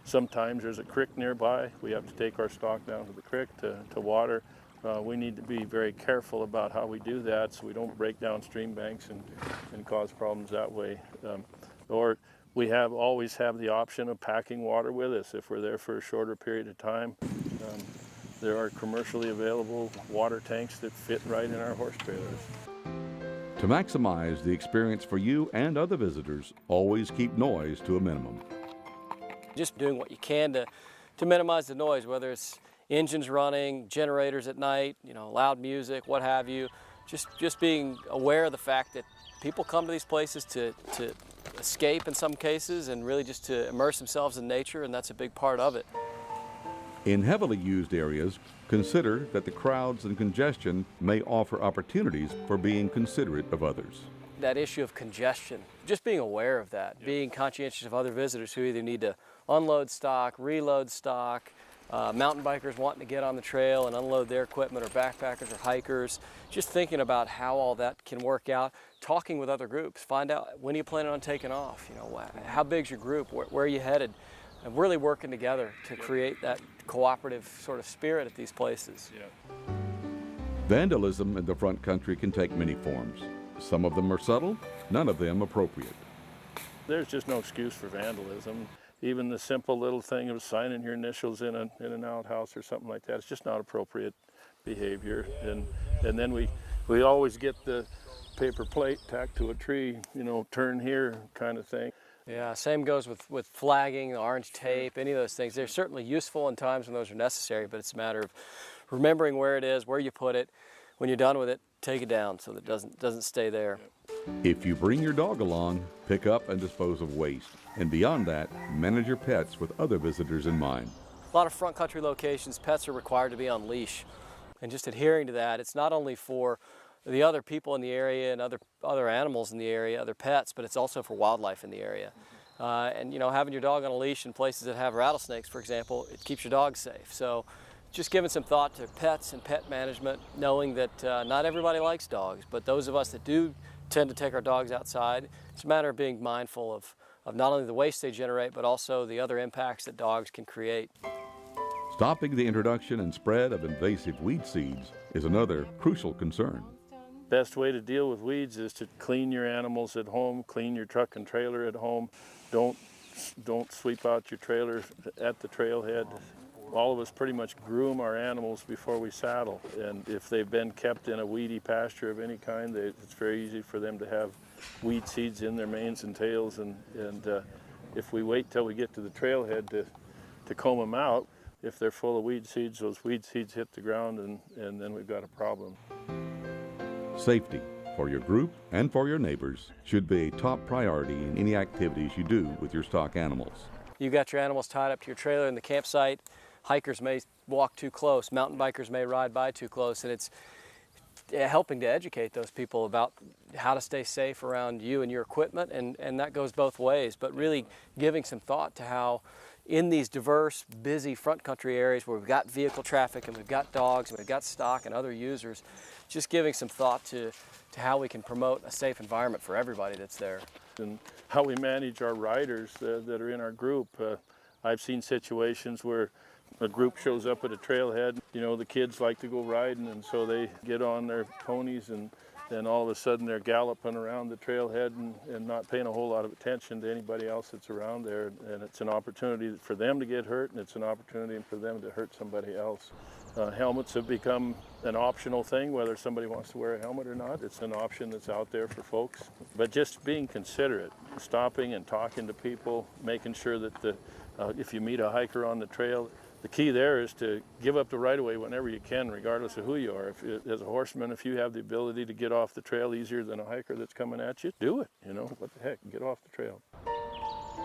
sometimes there's a creek nearby. We have to take our stock down to the creek to water. We need to be very careful about how we do that so we don't break down stream banks and cause problems that way. Or we always have the option of packing water with us if we're there for a shorter period of time. There are commercially available water tanks that fit right in our horse trailers. To maximize the experience for you and other visitors, always keep noise to a minimum. Just doing what you can to minimize the noise, whether it's engines running, generators at night, loud music, what have you. Just being aware of the fact that people come to these places to escape in some cases and really just to immerse themselves in nature, and that's a big part of it. In heavily used areas, consider that the crowds and congestion may offer opportunities for being considerate of others. That issue of congestion, just being aware of that, being conscientious of other visitors who either need to unload stock, reload stock, mountain bikers wanting to get on the trail and unload their equipment, or backpackers or hikers, just thinking about how all that can work out, talking with other groups, find out when are you planning on taking off, how big's your group, where are you headed, and really working together to create that cooperative sort of spirit at these places. Vandalism in the front country can take many forms. Some of them are subtle, none of them appropriate. There's just no excuse for vandalism. Even the simple little thing of signing your initials in an outhouse or something like that, it's just not appropriate behavior. And then we always get the paper plate tacked to a tree, you know, turn here kind of thing. Yeah, same goes with flagging, the orange tape, any of those things. They're certainly useful in times when those are necessary, but it's a matter of remembering where it is, where you put it. When you're done with it, take it down so that it doesn't stay there. If you bring your dog along, pick up and dispose of waste. And beyond that, manage your pets with other visitors in mind. A lot of front country locations, pets are required to be on leash. And just adhering to that, it's not only for the other people in the area and other animals in the area, other pets, but it's also for wildlife in the area. And you know, having your dog on a leash in places that have rattlesnakes, for example, it keeps your dog safe. So just giving some thought to pets and pet management, knowing that not everybody likes dogs, but those of us that do tend to take our dogs outside, it's a matter of being mindful of not only the waste they generate, but also the other impacts that dogs can create. Stopping the introduction and spread of invasive weed seeds is another crucial concern. Best way to deal with weeds is to clean your animals at home, clean your truck and trailer at home. Don't sweep out your trailer at the trailhead. All of us pretty much groom our animals before we saddle, and if they've been kept in a weedy pasture of any kind, it's very easy for them to have weed seeds in their manes and tails, and if we wait till we get to the trailhead to comb them out, if they're full of weed seeds, those weed seeds hit the ground, and then we've got a problem. Safety for your group and for your neighbors should be a top priority in any activities you do with your stock animals. You got your animals tied up to your trailer in the campsite. Hikers may walk too close, mountain bikers may ride by too close, and it's helping to educate those people about how to stay safe around you and your equipment, and that goes both ways, but really giving some thought to how in these diverse, busy front country areas where we've got vehicle traffic and we've got dogs and we've got stock and other users, just giving some thought to how we can promote a safe environment for everybody that's there. And how we manage our riders that are in our group. I've seen situations where a group shows up at a trailhead, you know, the kids like to go riding, and so they get on their ponies, and then all of a sudden they're galloping around the trailhead and not paying a whole lot of attention to anybody else that's around there, and it's an opportunity for them to get hurt, and it's an opportunity for them to hurt somebody else. Helmets have become an optional thing, whether somebody wants to wear a helmet or not. It's an option that's out there for folks. But just being considerate, stopping and talking to people, making sure that if you meet a hiker on the trail, the key there is to give up the right-of-way whenever you can, regardless of who you are. As a horseman, if you have the ability to get off the trail easier than a hiker that's coming at you, do it. You know, what the heck, get off the trail.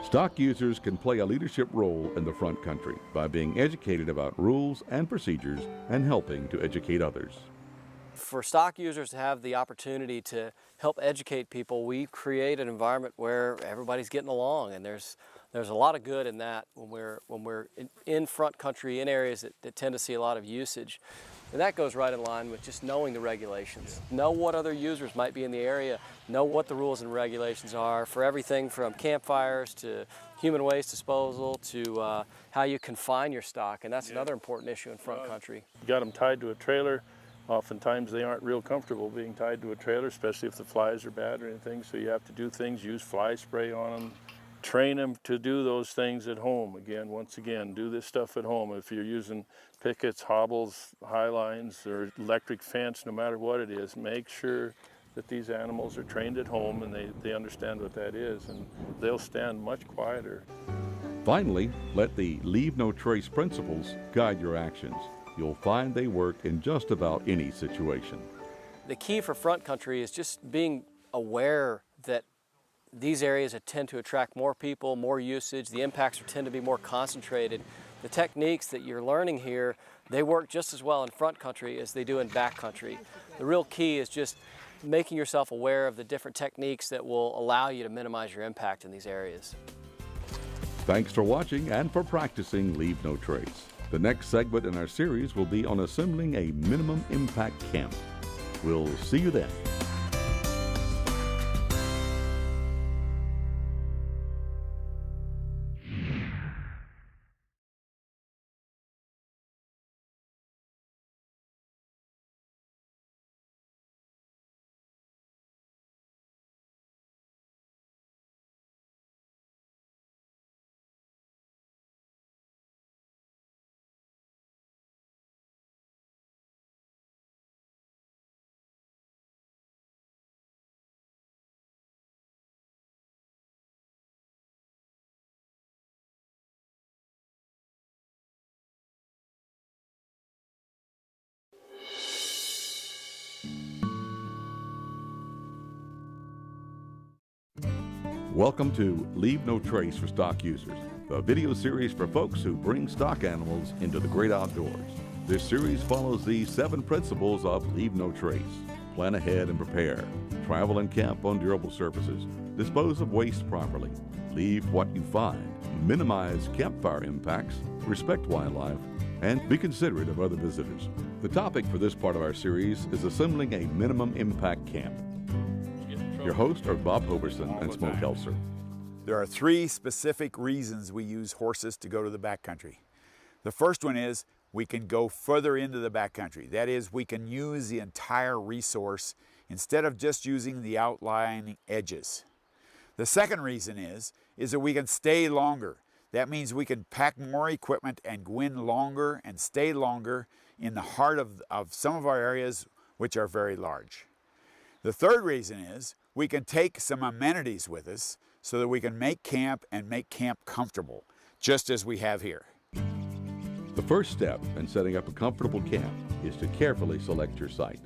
Stock users can play a leadership role in the front country by being educated about rules and procedures and helping to educate others. For stock users to have the opportunity to help educate people, we create an environment where everybody's getting along, and there's a lot of good in that when we're in front country, in areas that tend to see a lot of usage. And that goes right in line with just knowing the regulations. Know what other users might be in the area, know what the rules and regulations are for everything from campfires to human waste disposal to how you confine your stock, and that's another important issue in front country. You got them tied to a trailer. Oftentimes they aren't real comfortable being tied to a trailer, especially if the flies are bad or anything, so you have to do things, use fly spray on them. Train them to do those things at home. Once again, do this stuff at home. If you're using pickets, hobbles, high lines, or electric fence, no matter what it is, make sure that these animals are trained at home and they understand what that is, and they'll stand much quieter. Finally, let the leave no trace principles guide your actions. You'll find they work in just about any situation. The key for front country is just being aware that these areas tend to attract more people, more usage. The impacts tend to be more concentrated. The techniques that you're learning here, they work just as well in front country as they do in back country. The real key is just making yourself aware of the different techniques that will allow you to minimize your impact in these areas. Thanks for watching and for practicing Leave No Trace. The next segment in our series will be on assembling a minimum impact camp. We'll see you then. Welcome to Leave No Trace for Stock Users, a video series for folks who bring stock animals into the great outdoors. This series follows the 7 principles of Leave No Trace. Plan ahead and prepare. Travel and camp on durable surfaces. Dispose of waste properly. Leave what you find. Minimize campfire impacts. Respect wildlife. And be considerate of other visitors. The topic for this part of our series is assembling a minimum impact camp. Your hosts are Bob Hoberson and Smoke Helser. There are 3 specific reasons we use horses to go to the backcountry. The first one is we can go further into the backcountry. That is, we can use the entire resource instead of just using the outlying edges. The second reason is that we can stay longer. That means we can pack more equipment and go in longer and stay longer in the heart of some of our areas which are very large. The third reason is we can take some amenities with us so that we can make camp and make camp comfortable, just as we have here. The first step in setting up a comfortable camp is to carefully select your site.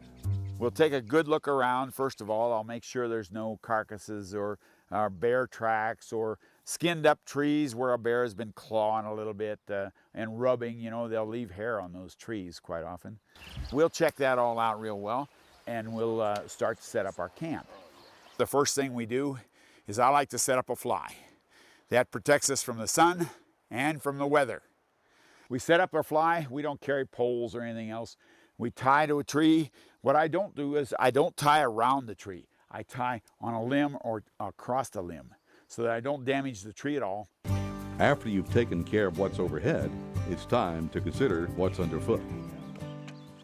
We'll take a good look around. First of all, I'll make sure there's no carcasses or bear tracks or skinned up trees where a bear has been clawing a little bit and rubbing. You know, they'll leave hair on those trees quite often. We'll check that all out real well, and we'll start to set up our camp. The first thing we do is I like to set up a fly. That protects us from the sun and from the weather. We set up our fly. We don't carry poles or anything else. We tie to a tree. What I don't do is I don't tie around the tree. I tie on a limb or across the limb so that I don't damage the tree at all. After you've taken care of what's overhead, it's time to consider what's underfoot.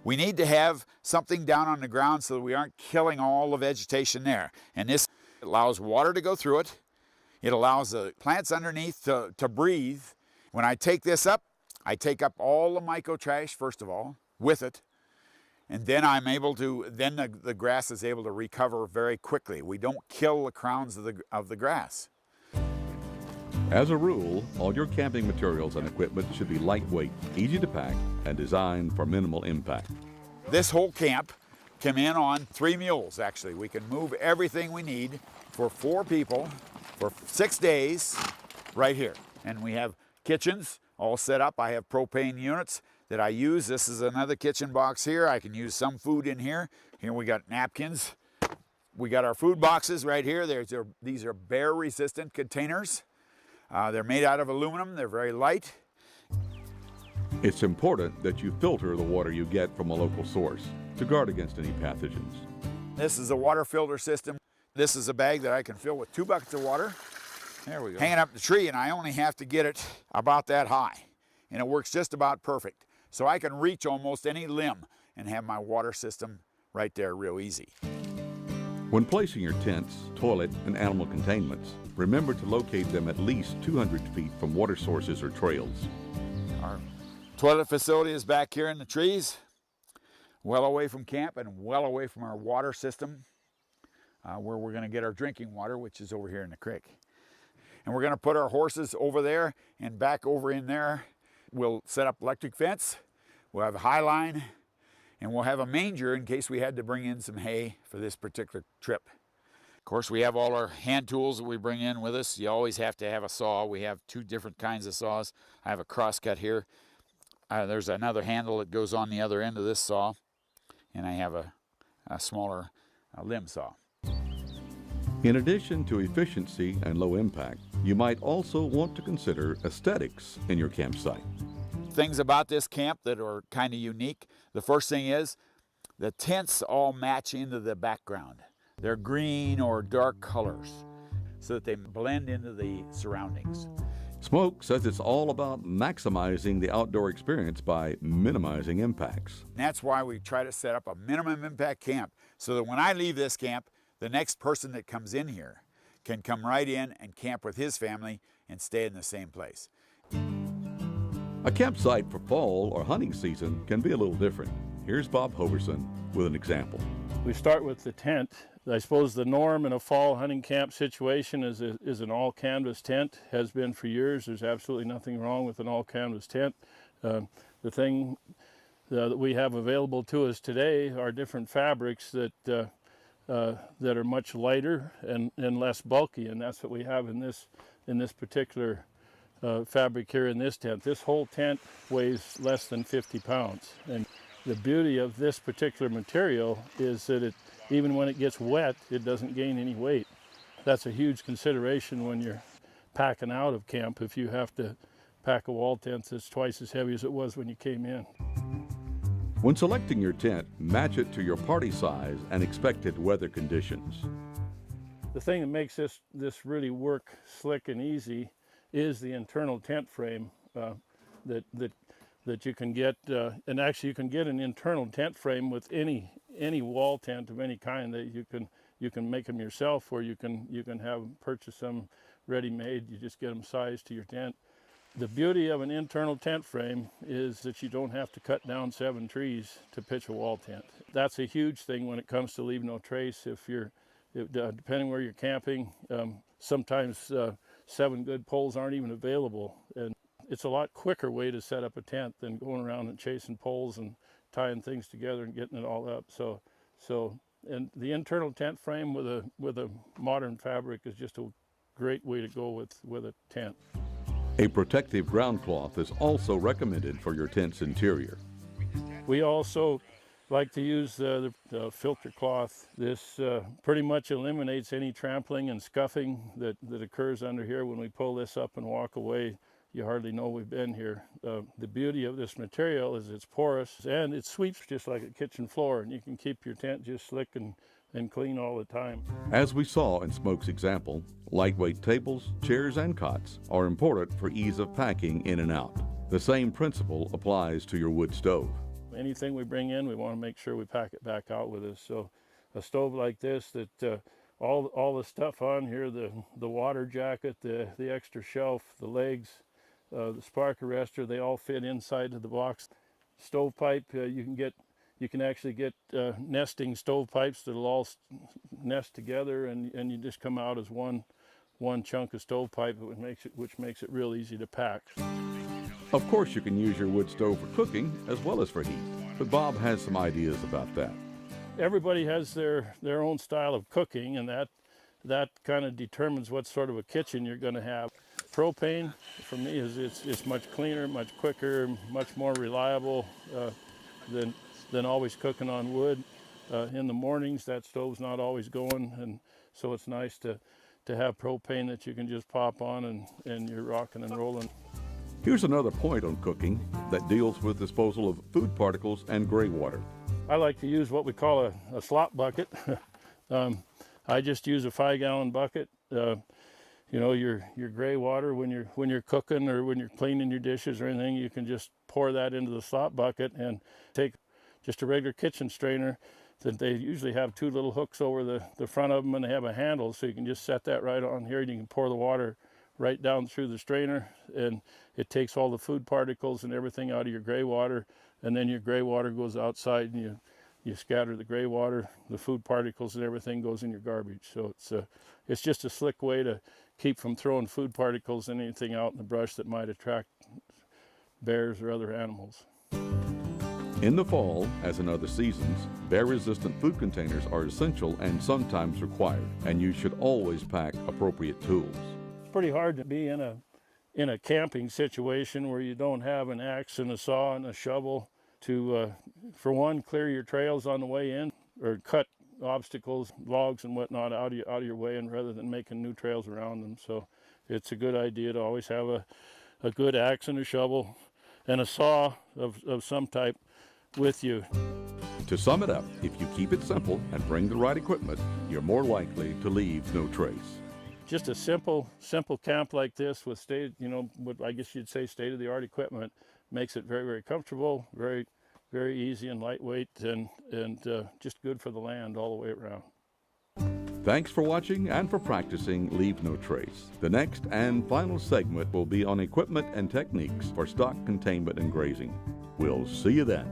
We need to have something down on the ground so that we aren't killing all the vegetation there. And this allows water to go through it. It allows the plants underneath to breathe. When I take this up, I take up all the micro-trash, first of all, with it. And then the grass is able to recover very quickly. We don't kill the crowns of the grass. As a rule, all your camping materials and equipment should be lightweight, easy to pack, and designed for minimal impact. This whole camp came in on 3 mules, actually. We can move everything we need for 4 people for 6 days right here. And we have kitchens all set up. I have propane units that I use. This is another kitchen box here. I can use some food in here. Here we got napkins. We got our food boxes right here. These are bear-resistant containers. They're made out of aluminum. They're very light. It's important that you filter the water you get from a local source to guard against any pathogens. This is a water filter system. This is a bag that I can fill with 2 buckets of water. There we go. Hanging up the tree, and I only have to get it about that high. And it works just about perfect. So I can reach almost any limb and have my water system right there real easy. When placing your tents, toilet, and animal containments, remember to locate them at least 200 feet from water sources or trails. Our toilet facility is back here in the trees, well away from camp and well away from our water system, where we're going to get our drinking water, which is over here in the creek. And we're going to put our horses over there and back over in there. We'll set up electric fence, we'll have a high line, and we'll have a manger in case we had to bring in some hay for this particular trip. Of course, we have all our hand tools that we bring in with us. You always have to have a saw. We have 2 different kinds of saws. I have a crosscut here. There's another handle that goes on the other end of this saw, and I have a smaller limb saw. In addition to efficiency and low impact, you might also want to consider aesthetics in your campsite. Things about this camp that are kind of unique. The first thing is the tents all match into the background. They're green or dark colors so that they blend into the surroundings. Smoke says it's all about maximizing the outdoor experience by minimizing impacts. And that's why we try to set up a minimum impact camp so that when I leave this camp, the next person that comes in here can come right in and camp with his family and stay in the same place. A campsite for fall or hunting season can be a little different. Here's Bob Hoberson with an example. We start with the tent. I suppose the norm in a fall hunting camp situation is an all-canvas tent. Has been for years. There's absolutely nothing wrong with an all-canvas tent. The thing that we have available to us today are different fabrics that that are much lighter and less bulky, and that's what we have in this particular fabric here in this tent. This whole tent weighs less than 50 pounds, and the beauty of this particular material is that even when it gets wet, it doesn't gain any weight. That's a huge consideration when you're packing out of camp, if you have to pack a wall tent that's twice as heavy as it was when you came in. When selecting your tent, match it to your party size and expected weather conditions. The thing that makes this really work slick and easy is the internal tent frame that you can get, and actually you can get an internal tent frame with any wall tent of any kind. That you can make them yourself, or you can purchase them ready-made. You just get them sized to your tent. The beauty of an internal tent frame is that you don't have to cut down 7 trees to pitch a wall tent. That's a huge thing when it comes to leave no trace. Depending where you're camping, sometimes 7 good poles aren't even available, and it's a lot quicker way to set up a tent than going around and chasing poles and tying things together and getting it all up. And the internal tent frame with a modern fabric is just a great way to go with a tent. A protective ground cloth is also recommended for your tent's interior. We also like to use the filter cloth. This pretty much eliminates any trampling and scuffing that occurs under here. When we pull this up and walk away, you hardly know we've been here. The beauty of this material is it's porous and it sweeps just like a kitchen floor, and you can keep your tent just slick and clean all the time. As we saw in Smoke's example, lightweight tables, chairs, and cots are important for ease of packing in and out. The same principle applies to your wood stove. Anything we bring in, we want to make sure we pack it back out with us. So a stove like this, that all the stuff on here, the water jacket, the extra shelf, the legs, the spark arrestor, they all fit inside of the box. Stovepipe, you can actually get nesting stovepipes that'll all nest together, and you just come out as one chunk of stovepipe, which makes it real easy to pack. Of course, you can use your wood stove for cooking as well as for heat, but Bob has some ideas about that. Everybody has their own style of cooking, and that kind of determines what sort of a kitchen you're going to have. Propane, for me, it's much cleaner, much quicker, much more reliable than always cooking on wood. In the mornings, that stove's not always going, and so it's nice to have propane that you can just pop on and you're rocking and rolling. Here's another point on cooking that deals with disposal of food particles and gray water. I like to use what we call a slop bucket. I just use a 5-gallon bucket. You know, your gray water, when you're cooking or when you're cleaning your dishes or anything, you can just pour that into the slop bucket and take just a regular kitchen strainer that they usually have 2 little hooks over the front of them, and they have a handle, so you can just set that right on here and you can pour the water right down through the strainer, and it takes all the food particles and everything out of your gray water, and then your gray water goes outside and you scatter the gray water, the food particles and everything goes in your garbage. So it's just a slick way to keep from throwing food particles and anything out in the brush that might attract bears or other animals. In the fall, as in other seasons, bear-resistant food containers are essential and sometimes required, and you should always pack appropriate tools. It's pretty hard to be in a camping situation where you don't have an axe and a saw and a shovel to, for one, clear your trails on the way in, or cut obstacles, logs and whatnot out of your way, and rather than making new trails around them. So it's a good idea to always have a good axe and a shovel and a saw of some type with you. To sum it up, if you keep it simple and bring the right equipment, you're more likely to leave no trace. Just a simple camp like this with what I guess you'd say state-of-the-art equipment makes it very, very comfortable, very, very easy and lightweight, and just good for the land all the way around. Thanks for watching and for practicing Leave No Trace. The next and final segment will be on equipment and techniques for stock containment and grazing. We'll see you then.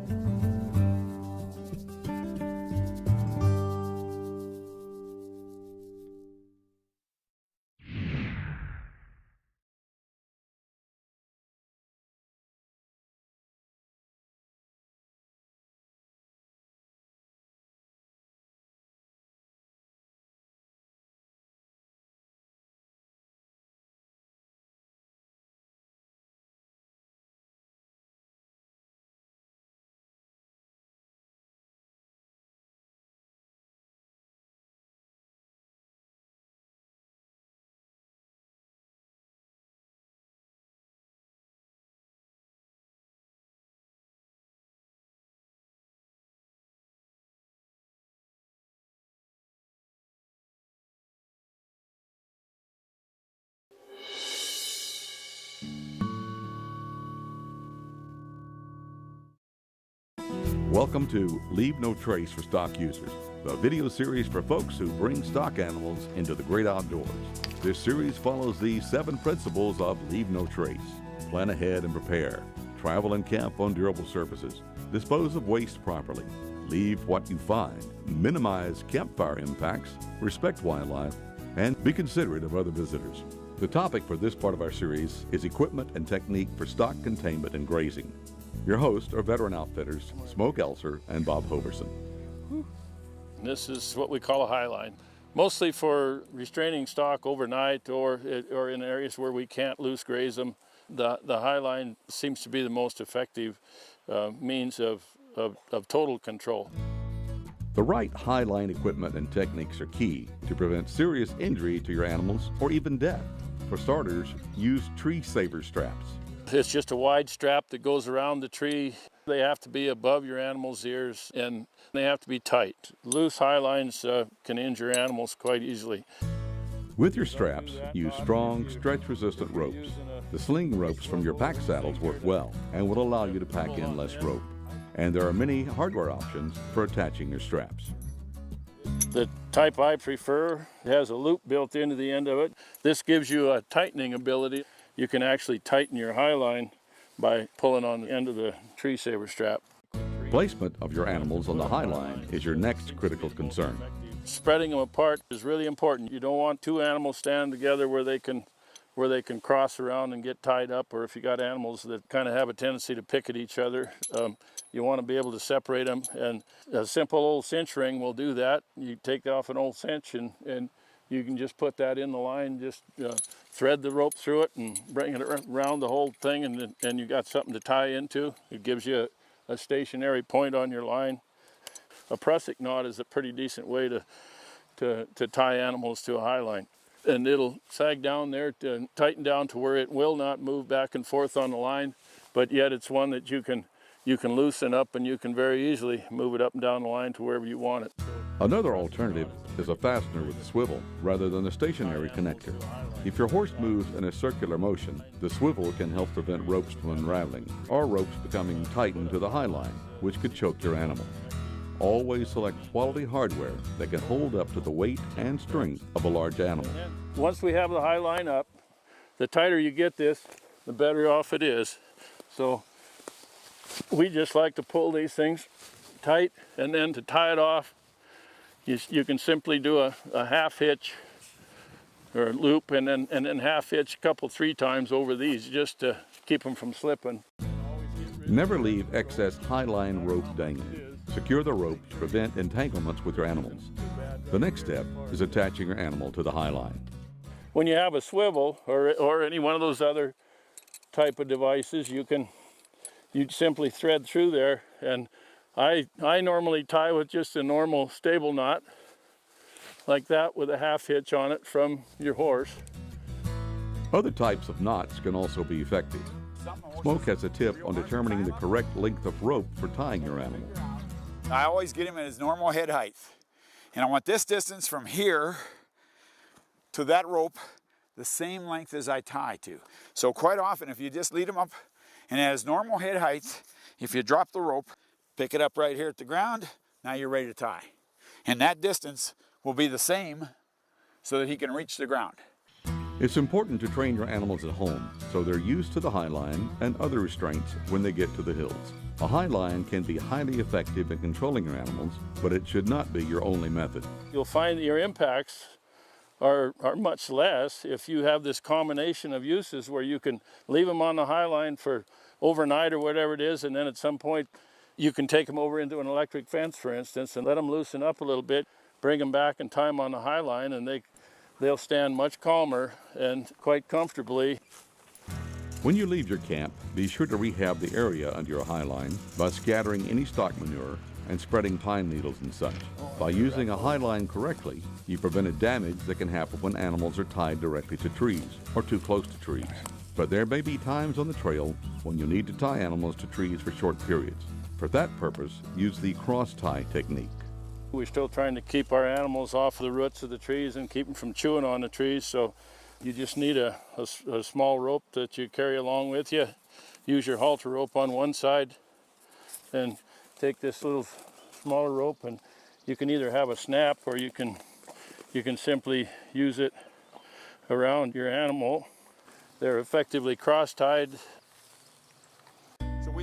Welcome to Leave No Trace for Stock Users, the video series for folks who bring stock animals into the great outdoors. This series follows the 7 principles of Leave No Trace. Plan ahead and prepare. Travel and camp on durable surfaces. Dispose of waste properly. Leave what you find. Minimize campfire impacts. Respect wildlife. And be considerate of other visitors. The topic for this part of our series is equipment and technique for stock containment and grazing. Your hosts are veteran outfitters Smoke Elser and Bob Hoverson. This is what we call a high line, mostly for restraining stock overnight or in areas where we can't loose graze them. The high line seems to be the most effective means of total control. The right high line equipment and techniques are key to prevent serious injury to your animals or even death. For starters, use tree saver straps. It's just a wide strap that goes around the tree. They have to be above your animal's ears and they have to be tight. Loose high lines can injure animals quite easily. With your straps, use strong, stretch-resistant ropes. The sling ropes from your pack saddles work well and will allow you to pack in less rope. And there are many hardware options for attaching your straps. The type I prefer has a loop built into the end of it. This gives you a tightening ability. You can actually tighten your high line by pulling on the end of the tree saver strap. Placement of your animals on the high line is your next critical concern. Spreading them apart is really important. You don't want 2 animals standing together where they can cross around and get tied up, or if you got animals that kind of have a tendency to pick at each other, you want to be able to separate them. And a simple old cinch ring will do that. You take off an old cinch and you can just put that in the line, just thread the rope through it and bring it around the whole thing, and you got something to tie into. It gives you a stationary point on your line. A prusik knot is a pretty decent way to tie animals to a high line. And it'll sag down there to tighten down to where it will not move back and forth on the line, but yet it's one that you can loosen up and you can very easily move it up and down the line to wherever you want it. Another alternative is a fastener with a swivel rather than a stationary connector. If your horse moves in a circular motion, the swivel can help prevent ropes from unraveling or ropes becoming tightened to the high line, which could choke your animal. Always select quality hardware that can hold up to the weight and strength of a large animal. Once we have the high line up, the tighter you get this, the better off it is. So we just like to pull these things tight, and then to tie it off, you can simply do a half hitch or a loop and then half hitch 3 times over these just to keep them from slipping. Never leave excess high line rope dangling. Secure the rope to prevent entanglements with your animals. The next step is attaching your animal to the high line. When you have a swivel or any one of those other type of devices, you'd simply thread through there, and I normally tie with just a normal stable knot like that with a half hitch on it from your horse. Other types of knots can also be effective. Smoke has a tip on determining the correct length of rope for tying your animal. I always get him at his normal head height. And I want this distance from here to that rope the same length as I tie to. So quite often, if you just lead him up and at his normal head height, if you drop the rope, pick it up right here at the ground, now you're ready to tie. And that distance will be the same so that he can reach the ground. It's important to train your animals at home so they're used to the high line and other restraints when they get to the hills. A high line can be highly effective in controlling your animals, but it should not be your only method. You'll find that your impacts are much less if you have this combination of uses where you can leave them on the high line for overnight or whatever it is, and then at some point you can take them over into an electric fence, for instance, and let them loosen up a little bit, bring them back and tie them on the high line, and they'll stand much calmer and quite comfortably. When you leave your camp, be sure to rehab the area under your high line by scattering any stock manure and spreading pine needles and such. By using a high line correctly, you prevented damage that can happen when animals are tied directly to trees or too close to trees. But there may be times on the trail when you need to tie animals to trees for short periods. For that purpose, use the cross-tie technique. We're still trying to keep our animals off the roots of the trees and keep them from chewing on the trees, so you just need a small rope that you carry along with you. Use your halter rope on one side and Take this little smaller rope, and you can either have a snap, or you can simply use it around your animal. They're effectively cross-tied.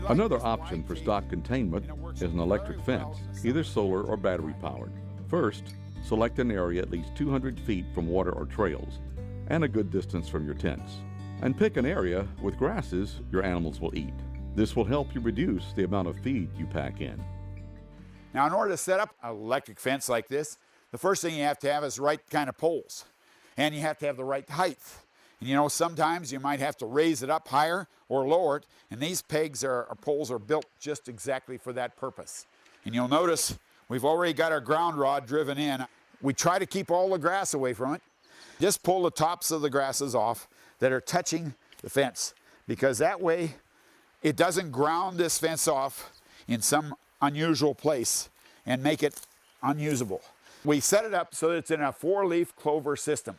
Another option for stock containment is an electric fence, either solar or battery powered. First, select an area at least 200 feet from water or trails and a good distance from your tents. And pick an area with grasses your animals will eat. This will help you reduce the amount of feed you pack in. Now, in order to set up an electric fence like this, the first thing you have to have is the right kind of poles. And you have to have the right height. And you know, sometimes you might have to raise it up higher or lower it, and these pegs or poles are built just exactly for that purpose. And you'll notice we've already got our ground rod driven in. We try to keep all the grass away from it. Just pull the tops of the grasses off that are touching the fence, because that way it doesn't ground this fence off in some unusual place and make it unusable. We set it up so that it's in a 4-leaf clover system,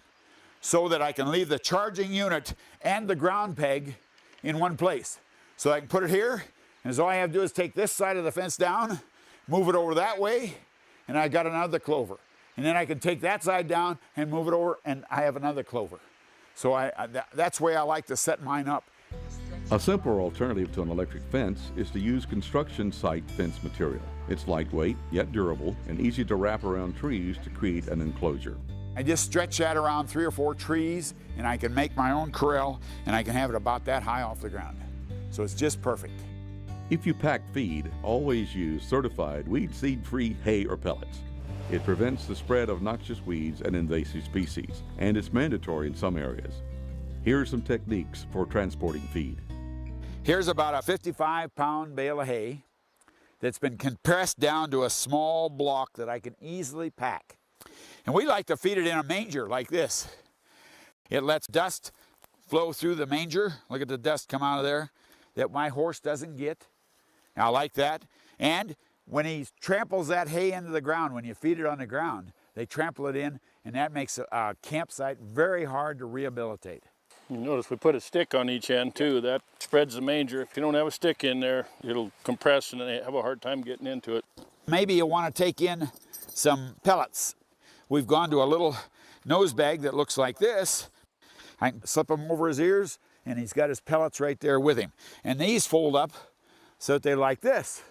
so that I can leave the charging unit and the ground peg in one place. So I can put it here, and all I have to do is take this side of the fence down, move it over that way, and I got another clover. And then I can take that side down and move it over, and I have another clover. So that's the way I like to set mine up. A simpler alternative to an electric fence is to use construction site fence material. It's lightweight, yet durable, and easy to wrap around trees to create an enclosure. I just stretch that around 3 or 4 trees, and I can make my own corral, and I can have it about that high off the ground. So it's just perfect. If you pack feed, always use certified weed seed-free hay or pellets. It prevents the spread of noxious weeds and invasive species, and it's mandatory in some areas. Here are some techniques for transporting feed. Here's about a 55-pound bale of hay that's been compressed down to a small block that I can easily pack. And we like to feed it in a manger like this. It lets dust flow through the manger. Look at the dust come out of there that my horse doesn't get. I like that. And when he tramples that hay into the ground, when you feed it on the ground, they trample it in, and that makes a campsite very hard to rehabilitate. You notice we put a stick on each end too. That spreads the manger. If you don't have a stick in there, it'll compress and they have a hard time getting into it. Maybe you want to take in some pellets. We've gone to a little nose bag that looks like this. I can slip them over his ears, and he's got his pellets right there with him. And these fold up so that they're like this.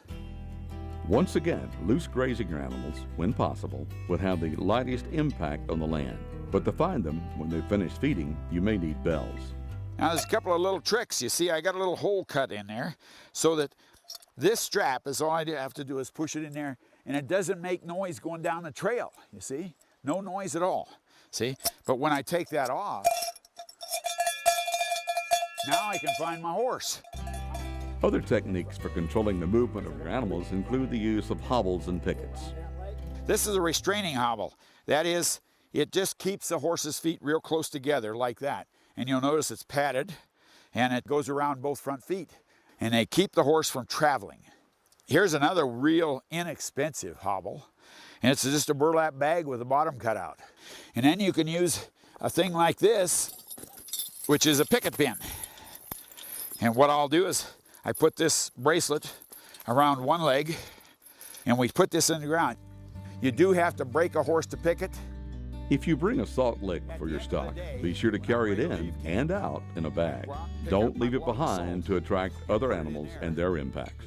Once again, loose grazing animals, when possible, would have the lightest impact on the land. But to find them, when they've finished feeding, you may need bells. Now there's a couple of little tricks. You see, I got a little hole cut in there so that this strap is all I have to do is push it in there, and it doesn't make noise going down the trail, you see? No noise at all, see? But when I take that off, now I can find my horse. Other techniques for controlling the movement of your animals include the use of hobbles and pickets. This is a restraining hobble. That is, it just keeps the horse's feet real close together like that. And you'll notice it's padded, and it goes around both front feet. And they keep the horse from traveling. Here's another real inexpensive hobble. And it's just a burlap bag with the bottom cut out. And then you can use a thing like this, which is a picket pin. And what I'll do is I put this bracelet around one leg, and we put this in the ground. You do have to break a horse to picket. If you bring a salt lick for your stock, be sure to carry it in and out in a bag. Don't leave it behind to attract other animals and their impacts.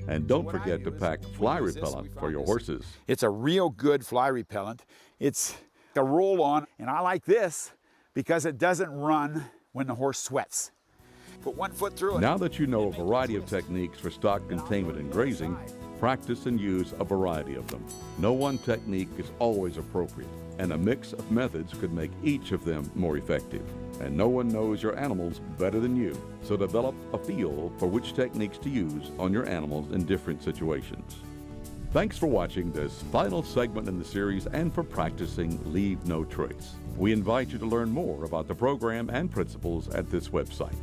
And don't forget to pack fly repellent for your horses. It's a real good fly repellent. It's a roll-on, and I like this because it doesn't run when the horse sweats. Put one foot through it. Now that you know a variety of techniques for stock containment and grazing, practice and use a variety of them. No one technique is always appropriate, and a mix of methods could make each of them more effective. And no one knows your animals better than you, so develop a feel for which techniques to use on your animals in different situations. Thanks for watching this final segment in the series and for practicing Leave No Trace. We invite you to learn more about the program and principles at this website.